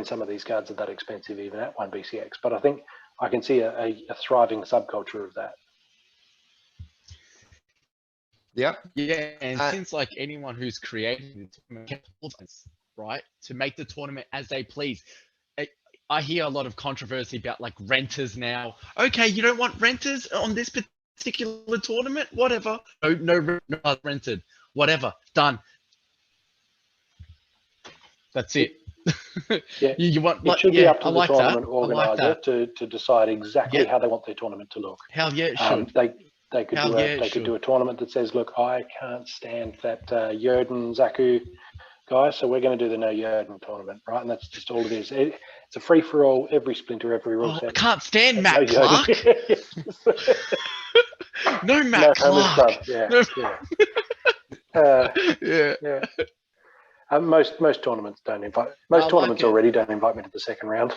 some of these cards are that expensive, even at 1BCX? But I think I can see a thriving subculture of that. Yep. Yeah, and since anyone who's created the tournament, right, to make the tournament as they please. I hear a lot of controversy about renters now. Okay, you don't want renters on this particular tournament? Whatever. No rented. Whatever. Done. That's it. Yeah, you want? It should be up to the like tournament that. organizer to decide exactly how they want their tournament to look. Hell yeah, it should. They could do a tournament that says, look, I can't stand that Yerden Zaku guy, so we're going to do the no Yerden tournament, right? And that's just all it is. It's a free for all, every splinter, every rule set. I can't stand Matt Clark. No Matt Clark. Yeah. Most tournaments don't invite. Most tournaments already don't invite me to the second round.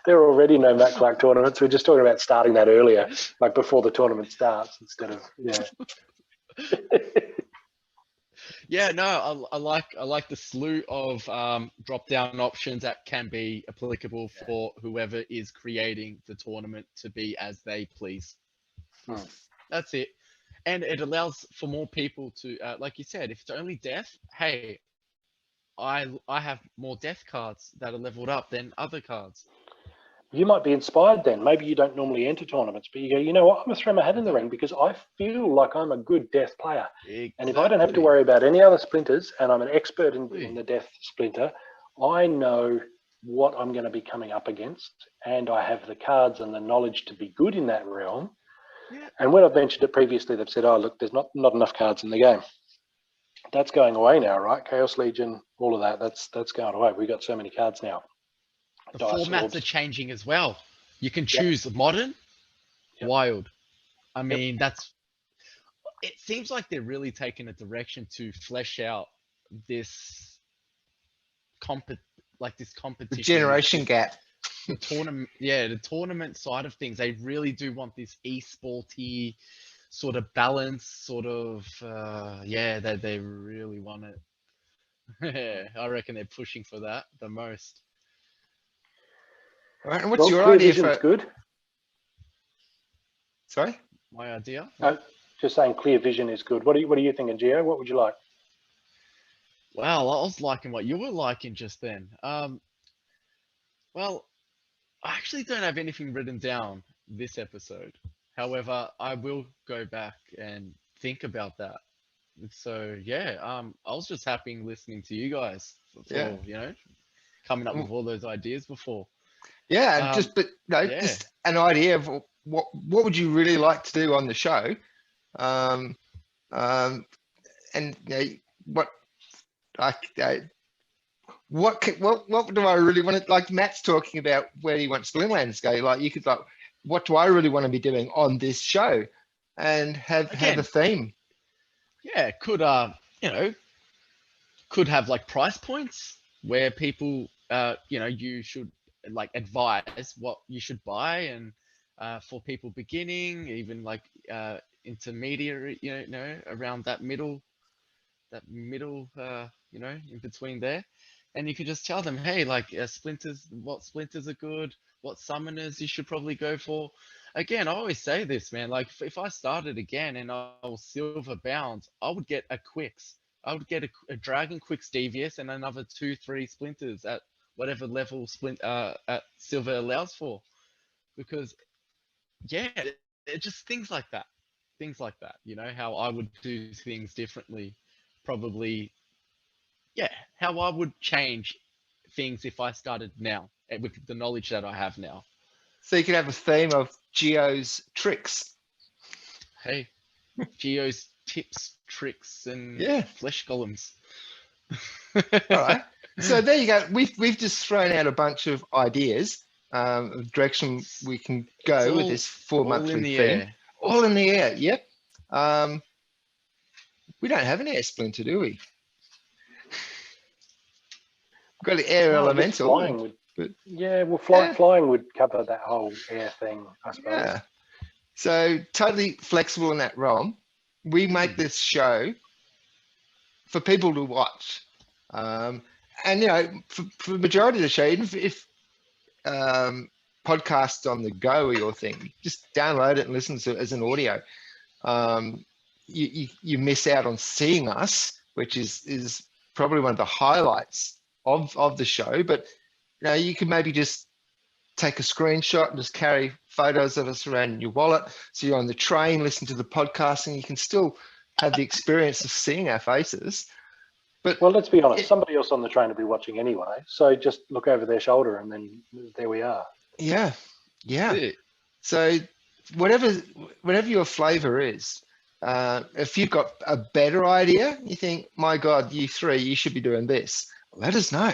There are already no Matt Clark tournaments. We're just talking about starting that earlier, before the tournament starts, instead of Yeah, no, I like the slew of drop-down options that can be applicable for whoever is creating the tournament to be as they please. That's it. And it allows for more people to, like you said, if it's only death, hey, I have more death cards that are leveled up than other cards. You might be inspired then. Maybe you don't normally enter tournaments, but you go, you know what, I'm going to throw my hat in the ring because I feel like I'm a good death player. Exactly. And if I don't have to worry about any other splinters and I'm an expert in the death splinter, I know what I'm going to be coming up against and I have the cards and the knowledge to be good in that realm. Yeah. And when I've mentioned it previously, they've said, oh, look, there's not enough cards in the game. That's going away now, right? Chaos Legion, all of that, that's going away. We've got so many cards now. The formats are changing as well. You can choose modern, wild. I mean, it seems like they're really taking a direction to flesh out this competition. The generation gap. the tournament, yeah, the tournament side of things, they really do want this esporty sort of balance, sort of, yeah, they really want it. Yeah, I reckon they're pushing for that the most. All right, and what's Well, your clear idea vision's for? good. Sorry. My idea. Just saying, clear vision is good. What are you thinking, Gio? What would you like? Well, I was liking what you were liking just then. Well, I actually don't have anything written down this episode. However, I will go back and think about that. So yeah, I was just happy listening to you guys for Yeah. coming up with all those ideas before. Yeah, and Yeah. just an idea of what would you really like to do on the show, and what what do I really want to, like Matt's talking about where he wants Splinterlands to go, like you could like, what do I really want to be doing on this show, and have a theme. Yeah, could have like price points where people you should like advise what you should buy, and for people beginning, even like intermediary, around that middle in between there. And you could just tell them, hey, like what splinters are good, what summoners you should probably go for. Again, I always say this, man, like if I started again and I was silver bound, I would get a Quicks. I would get a Dragon Quicks Devious and another 2-3 splinters at whatever level at silver allows for. Because yeah, it's just things like that. Things like that, how I would do things differently. Probably, yeah, how I would change things if I started now with the knowledge that I have now. So you could have a theme of Geo's tricks. Hey, Geo's tips, tricks, and flesh golems. All right. So there you go. We've just thrown out a bunch of ideas of direction we can go with this 4-monthly theme. All in the air. Yep. We don't have an air splinter, do we? We've got the air elemental. Flying flying would cover that whole air thing, I suppose. Yeah. So totally flexible in that realm. We make this show for people to watch. And for the majority of the show, even if podcasts on the go or your thing, just download it and listen to it as an audio. You miss out on seeing us, which is probably one of the highlights of the show. But you can maybe just take a screenshot and just carry photos of us around in your wallet. So you're on the train, listen to the podcast, and you can still have the experience of seeing our faces. But well, let's be honest, somebody else on the train will be watching anyway. So just look over their shoulder and then there we are. Yeah. So whatever your flavor is, if you've got a better idea, you think, my God, you three, you should be doing this, let us know.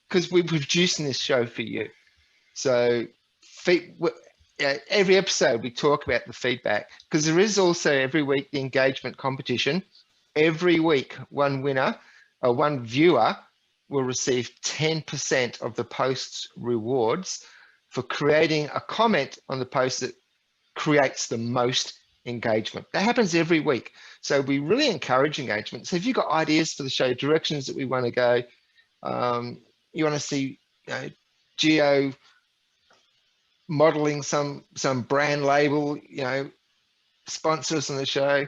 Because we're producing this show for you. So every episode we talk about the feedback, because there is also every week the engagement competition. Every week, one winner or one viewer will receive 10% of the post's rewards for creating a comment on the post that creates the most engagement. That happens every week. So we really encourage engagement. So if you've got ideas for the show, directions that we want to go, you want to see Geo modeling some brand label, sponsor us on the show,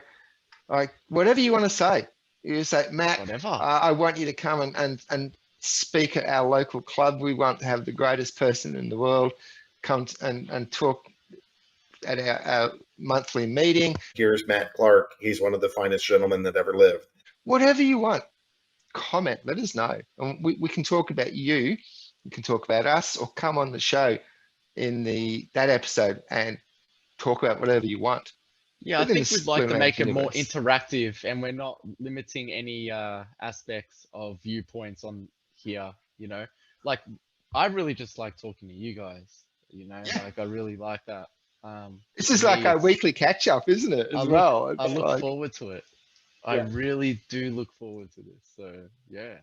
like whatever you want to say. You say, Matt, I want you to come and speak at our local club. We want to have the greatest person in the world come and talk at our monthly meeting. Here's Matt Clark. He's one of the finest gentlemen that ever lived. Whatever you want, comment, let us know. And we can talk about you, we can talk about us, or come on the show in that episode and talk about whatever you want. Yeah, I think we'd like to make it more interactive, and we're not limiting any aspects of viewpoints on here, Like, I really just like talking to you guys, Like, I really like that. This is like our weekly catch-up, isn't it, I look forward to it. I really do look forward to this, so, yeah.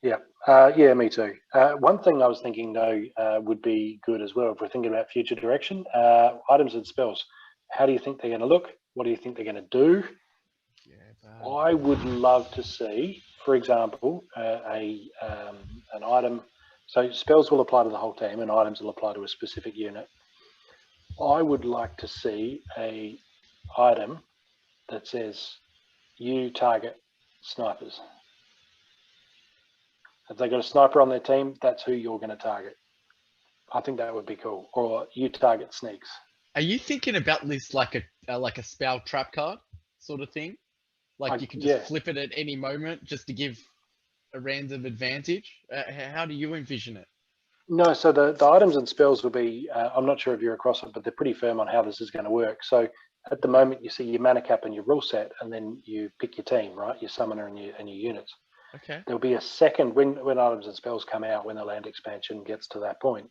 Yeah, me too. One thing I was thinking though would be good as well if we're thinking about future direction. Items and spells. How do you think they're going to look? What do you think they're going to do? Yeah, I would love to see, for example, an item. So spells will apply to the whole team, and items will apply to a specific unit. I would like to see a item that says you target snipers. If they got a sniper on their team, that's who you're going to target. I think that would be cool. Or you target sneaks. Are you thinking about this like a spell trap card sort of thing? Like you can just flip it at any moment just to give a random advantage? How do you envision it? No, so the items and spells will be, I'm not sure if you're across it, but they're pretty firm on how this is going to work. So at the moment, you see your mana cap and your rule set, and then you pick your team, right? Your summoner and your units. Okay. There'll be a second, when items and spells come out, when the land expansion gets to that point,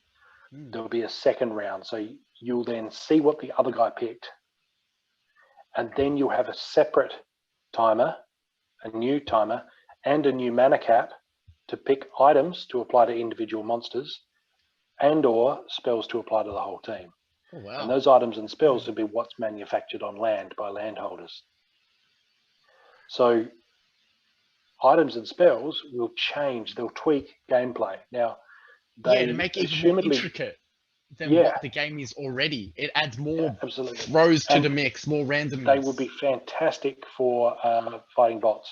there'll be a second round. So you'll then see what the other guy picked. And then you'll have a separate timer, a new timer, and a new mana cap to pick items to apply to individual monsters and or spells to apply to the whole team. Oh, wow. And those items and spells will be what's manufactured on land by landholders. So items and spells will change, they'll tweak gameplay. Now, they to make it even more intricate than what the game is already. It adds more throws to the mix, more randomness. They will be fantastic for fighting bots,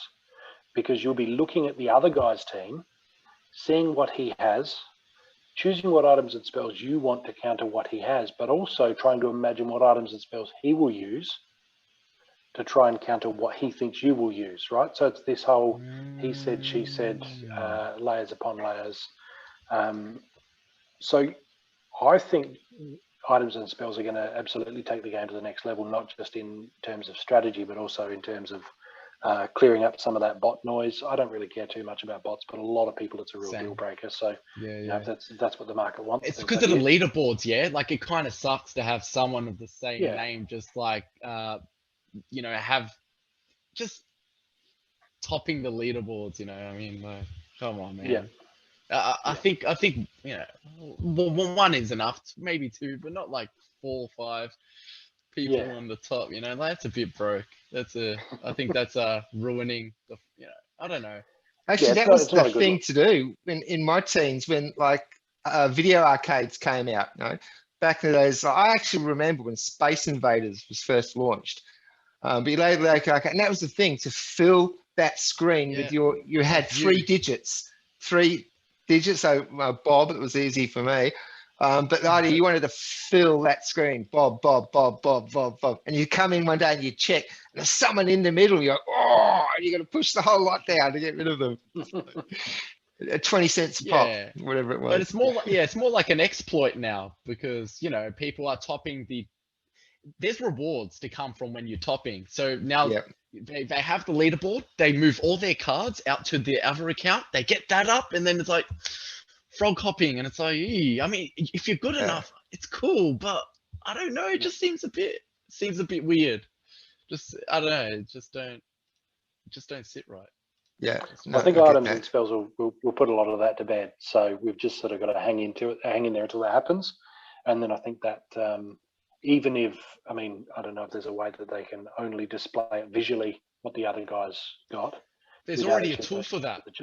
because you'll be looking at the other guy's team, seeing what he has, choosing what items and spells you want to counter what he has, but also trying to imagine what items and spells he will use to try and counter what he thinks you will use, right? So it's this whole he said, she said, layers upon layers. So I think items and spells are going to absolutely take the game to the next level, not just in terms of strategy, but also in terms of clearing up some of that bot noise. I don't really care too much about bots, but a lot of people, it's a real deal breaker. So you know, that's what the market wants. It's because of the leaderboards, Like it kind of sucks to have someone of the same name just like, you know, have just topping the leaderboards. You know, I mean, like, come on, man. I think you know, one is enough, maybe two, but not like 4 or 5 people on the top. You know, that's a bit broke. I think that's ruining the. You know, I don't know. Actually, that was the thing to do in my teens when like video arcades came out. You know, back in the days, I actually remember when Space Invaders was first launched. But you laid like, and that was the thing, to fill that screen with you had 3 digits. So Bob, it was easy for me. But the idea, you wanted to fill that screen, Bob, and you come in one day and you check, and there's someone in the middle. You go, and you got to push the whole lot down to get rid of them. 20 cents a pop, whatever it was. But it's more like, it's more like an exploit now, because you know people are topping there's rewards to come from when you're topping. So now they have the leaderboard, they move all their cards out to their other account, they get that up, and then it's like frog hopping, and it's like, I mean, if you're good enough, it's cool, but I don't know, it just seems a bit weird. Just I don't know, it just don't sit right. I think items and spells will put a lot of that to bed. So we've just sort of got to hang in there until that happens, and then I think that even if, I mean, I don't know if there's a way that they can only display it visually what the other guys got. There's already a tool for that. There's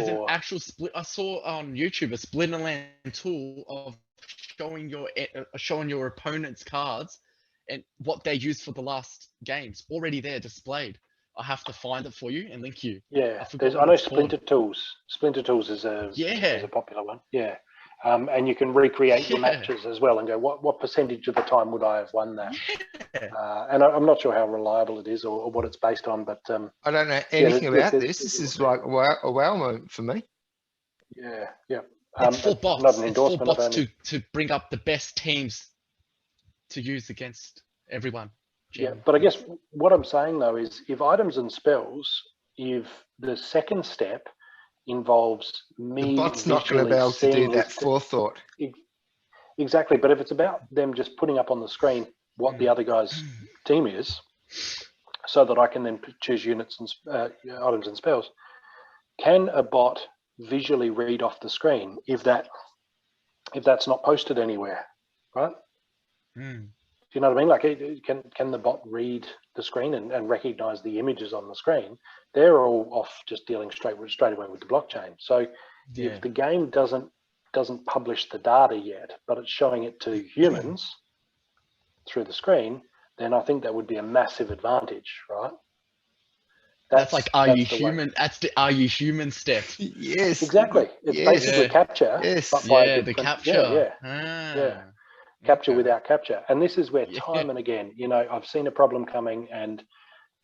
an actual split. I saw on YouTube a Splinterlands tool of showing your opponent's cards and what they used for the last games already there displayed. I have to find it for you and link you. Yeah, I know Splinter Tools. Splinter Tools is a popular one. Yeah. And you can recreate your matches as well and go, what percentage of the time would I have won that? And I'm not sure how reliable it is or what it's based on, but I don't know anything about this. This is like a wow moment for me. Yeah. It's for bots. Not an endorsement. It's for bots to bring up the best teams to use against everyone. Yeah, but I guess what I'm saying though is if items and spells, the second step involves me. The bot's not going to be able to do that forethought. Exactly, but if it's about them just putting up on the screen what the other guy's team is, so that I can then choose units and items and spells. Can a bot visually read off the screen if that's not posted anywhere, right? Hmm. Do you know what I mean? Like, can the bot read the screen and recognize the images on the screen? They're all off just dealing straight away with the blockchain. So Yeah. if the game doesn't publish the data yet, but it's showing it to humans through the screen, then I think that would be a massive advantage, right? That's like, are you the way. human? That's the are you human step. Yes. Exactly. It's basically Yeah. capture, Yes. but by a Yeah, the different, capture. yeah. Capture Okay. without capture. And this is where Yeah. time and again, you know, I've seen a problem coming, and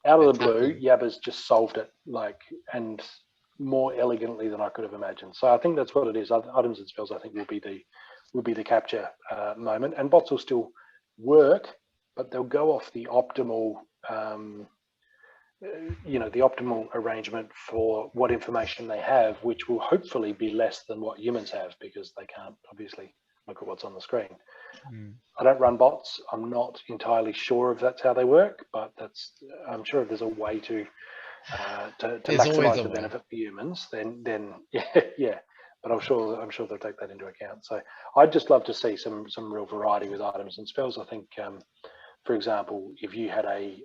out of the blue, Yabba's just solved it, like, and more elegantly than I could have imagined. So I think that's what it is. Items and spells, I think, will be the capture moment, and bots will still work, but they'll go off the optimal, the optimal arrangement for what information they have, which will hopefully be less than what humans have, because they can't obviously look at what's on the screen. I don't run bots. I'm not entirely sure if that's how they work, but I'm sure if there's a way to maximize the benefit for humans, then yeah. But I'm sure they'll take that into account. So I'd just love to see some real variety with items and spells. I think, for example, if you had a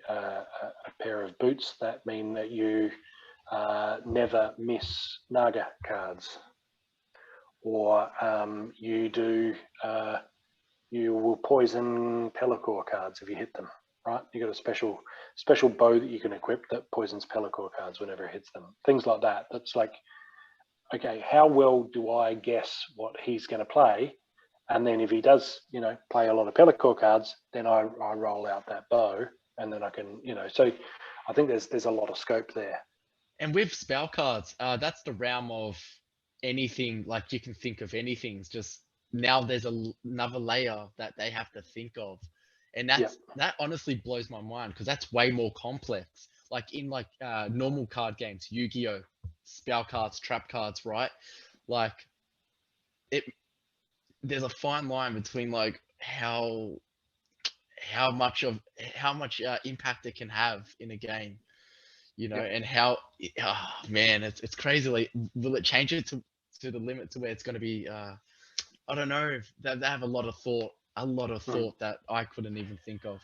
pair of boots that mean that you never miss Naga cards, or you will poison Pellicor cards if you hit them, right? You got a special bow that you can equip that poisons Pellicor cards whenever it hits them. Things like that. That's like, okay, how well do I guess what he's going to play? And then if he does, play a lot of Pellicor cards, then I roll out that bow, and then I can, So I think there's a lot of scope there. And with spell cards, that's the realm of anything. Like, you can think of anything. It's just now there's another layer that they have to think of, and that honestly blows my mind, because that's way more complex. Like in normal card games, Yu-Gi-Oh, spell cards, trap cards, right? Like there's a fine line between like how much impact it can have in a game, and how man, it's crazy. Like, will it change it to the limit to where it's going to be I don't know, if they have a lot of thought that I couldn't even think of.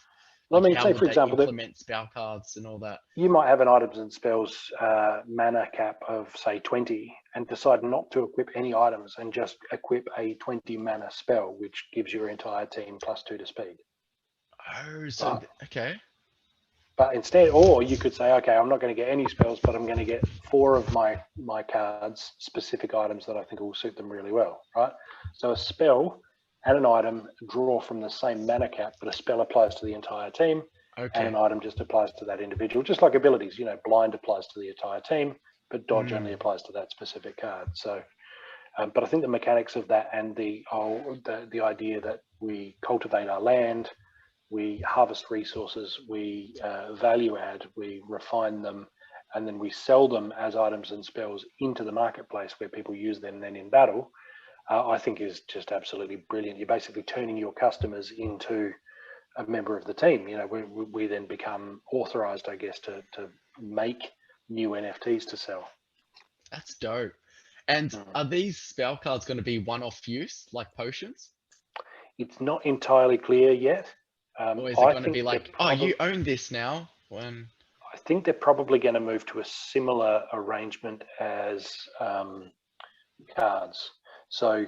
Well, Like, I mean, say, for example, implement spell cards and all that. You might have an items and spells mana cap of, say, 20, and decide not to equip any items and just equip a 20 mana spell, which gives your entire team +2 to speed. Oh, so okay. But instead, or you could say, okay, I'm not going to get any spells, but I'm going to get 4 of my cards, specific items that I think will suit them really well, right? So a spell and an item draw from the same mana cap, but a spell applies to the entire team, and an item just applies to that individual. Just like abilities, blind applies to the entire team, but dodge only applies to that specific card. So, but I think the mechanics of that, and the idea that we cultivate our land, we harvest resources, we value add, we refine them, and then we sell them as items and spells into the marketplace where people use them then in battle, I think is just absolutely brilliant. You're basically turning your customers into a member of the team. We then become authorized, I guess, to make new NFTs to sell. That's dope. And are these spell cards going to be one-off use, like potions? It's not entirely clear yet. Or is it going to be like, you own this now? I think they're probably going to move to a similar arrangement as cards. So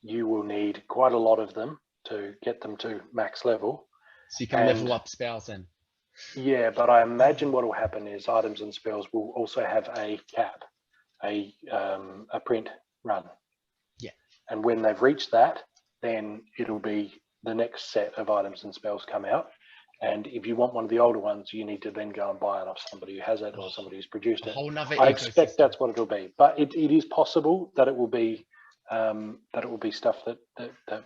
you will need quite a lot of them to get them to max level. So you can level up spells then. Yeah, but I imagine what will happen is items and spells will also have a cap, a print run. Yeah. And when they've reached that, then it'll be the next set of items and spells come out. And if you want one of the older ones, you need to then go and buy it off somebody who has it or somebody who's produced it. I expect that's what it'll be. But it is possible that it will be stuff that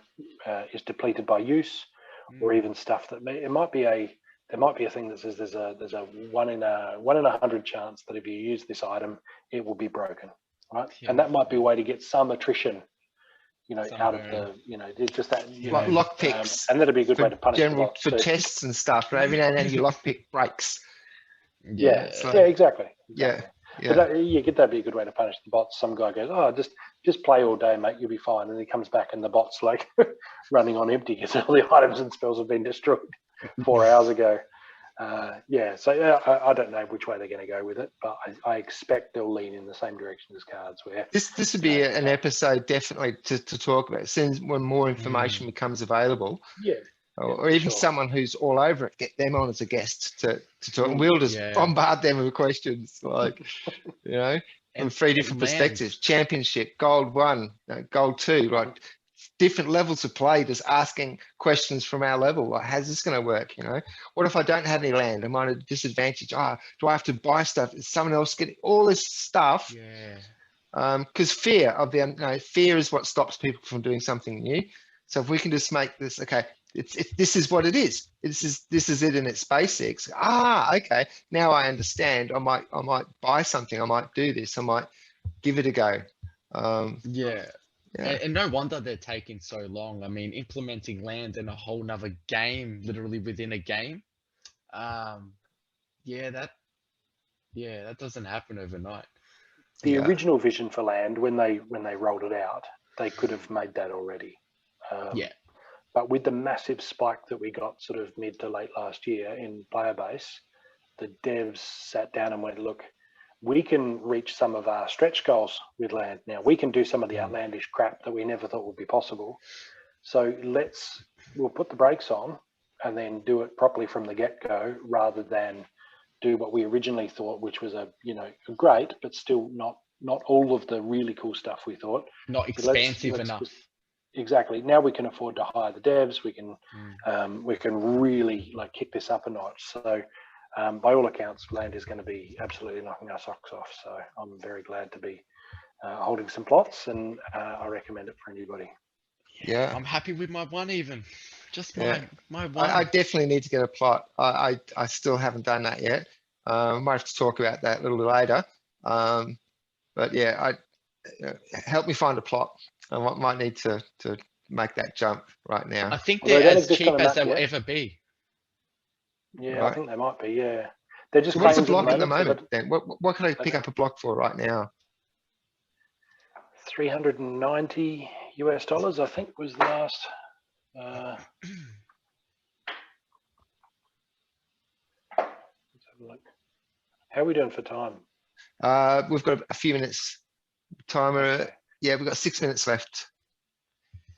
is depleted by use, or even stuff that there might be a thing that says there's a 1 in 100 chance that if you use this item, it will be broken, right? Yeah. And that might be a way to get some attrition, out of the, just that, lock picks, and that'd be a good way to punish for tests and stuff. Right? Every now and then your lock pick breaks. Yeah, it's like- yeah, exactly. Yeah, But that'd be a good way to punish the bots. Some guy goes, "Oh, just play all day, mate. You'll be fine." And he comes back, and the bot's like running on empty because all the items and spells have been destroyed 4 hours ago. So I don't know which way they're going to go with it, but I expect they'll lean in the same direction as cards. Where This would be an episode definitely to talk about. As soon as when more information becomes available, yeah, or even sure. someone who's all over it, get them on as a guest to talk. And we'll just bombard them with questions, like, you know, from 3 different perspectives: championship, gold 1, gold 2, like different levels of play, just asking questions from our level. Like, how's this going to work? You know, what if I don't have any land? Am I at a disadvantage? Do I have to buy stuff? Is someone else getting all this stuff? Because fear of the fear is what stops people from doing something new. So if we can just make this, okay, this is what it is. This is it in its basics. Okay, now I understand. I might buy something. I might do this. I might give it a go. And no wonder they're taking so long. I mean, implementing land in a whole nother game, literally within a game. That doesn't happen overnight. The original vision for land, when they rolled it out, they could have made that already. But with the massive spike that we got sort of mid to late last year in player base, the devs sat down and went, look, we can reach some of our stretch goals with land now. We can do some of the outlandish crap that we never thought would be possible. So we'll put the brakes on and then do it properly from the get-go, rather than do what we originally thought, which was great, but still not all of the really cool stuff we thought. Not expansive enough. Exactly. Now we can afford to hire the devs. We can really kick this up a notch. So by all accounts, land is going to be absolutely knocking our socks off. So I'm very glad to be holding some plots, and I recommend it for anybody. Yeah, I'm happy with my one even. Just my one. I definitely need to get a plot. I still haven't done that yet. Might have to talk about that a little bit later. But yeah, help me find a plot. I might need to make that jump right now. I think they're as cheap as they will ever be. Yeah, right. I think they might be. Yeah, they're just. So what's a block at the moment? Then what can I pick up a block for right now? $390 US, I think, was the last. Let's have a look. How are we doing for time? We've got a few minutes. Timer. Yeah, we've got 6 minutes left.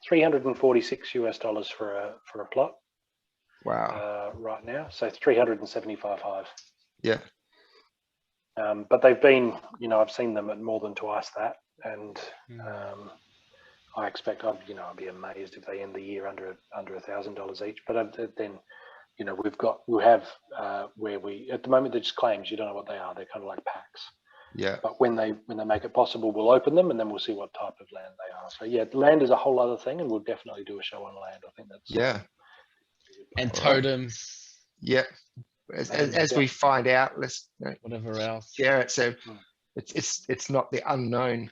$346 US for a plot. Wow. Right now, so 375 hive. Yeah. But they've been, I've seen them at more than twice that, and I expect I'd be amazed if they end the year under $1,000 each. But then, we'll have where we at the moment they're just claims. You don't know what they are. They're kind of like packs. Yeah. But when they make it possible, we'll open them, and then we'll see what type of land they are. So yeah, land is a whole other thing, and we'll definitely do a show on land. I think that's and totems. Yeah. As we find out, let's whatever else. Yeah. So it's not the unknown,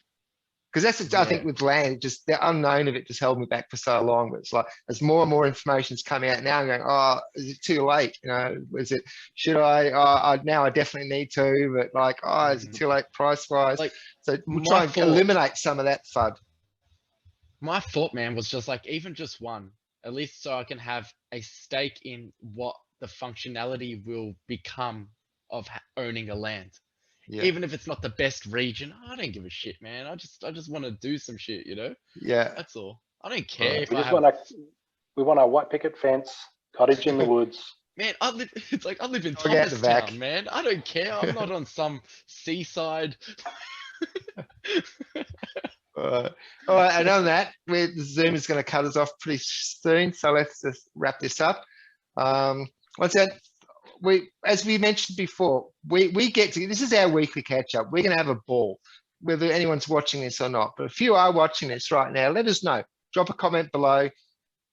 because that's I think with land, just the unknown of it just held me back for so long. But it's like as more and more information's coming out now, I'm going, oh, is it too late? Is it? Should I? Now I definitely need to, but is it too late price wise? So we'll try and eliminate some of that FUD. My thought, man, was just even just one, at least so I can have a stake in what the functionality will become of owning a land. Yeah. Even if it's not the best region, I don't give a shit, man. I just want to do some shit, Yeah. That's all. I don't care if we want our white picket fence, cottage in the woods. Man, I live in Thomastown, man. I don't care. I'm not on some seaside. All right, and on that, the Zoom is going to cut us off pretty soon, so let's just wrap this up. Once again, as we mentioned before, we get to, this is our weekly catch up. We're going to have a ball, whether anyone's watching this or not. But if you are watching this right now, let us know. Drop a comment below,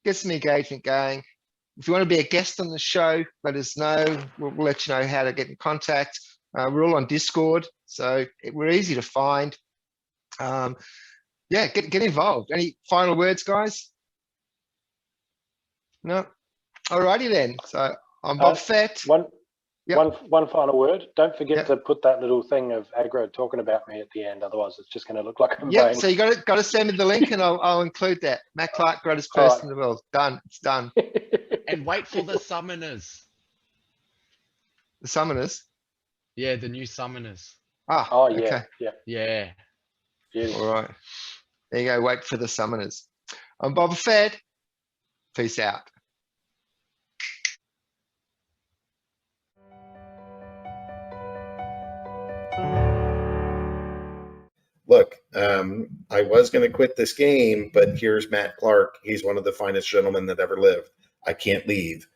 get some engagement going. If you want to be a guest on the show, let us know. We'll let you know how to get in contact. We're all on Discord, so we're easy to find. Yeah, get involved. Any final words, guys? No? Alrighty then. So I'm Bob Fett. Yep. One final word. Don't forget Yep. to put that little thing of aggro talking about me at the end. Otherwise, it's just going to look like I'm Yep. buying. So you got to send me the link, and I'll include that. Matt Clark, greatest All right. person in the world. Done. It's done. And wait for the summoners. The summoners. Yeah, the new summoners. Ah. Oh yeah, Okay. yeah. Yeah. Beauty. All right. There you go. Wait for the summoners. I'm Boba Fett. Peace out. Look, I was going to quit this game, but here's Matt Clark. He's one of the finest gentlemen that ever lived. I can't leave.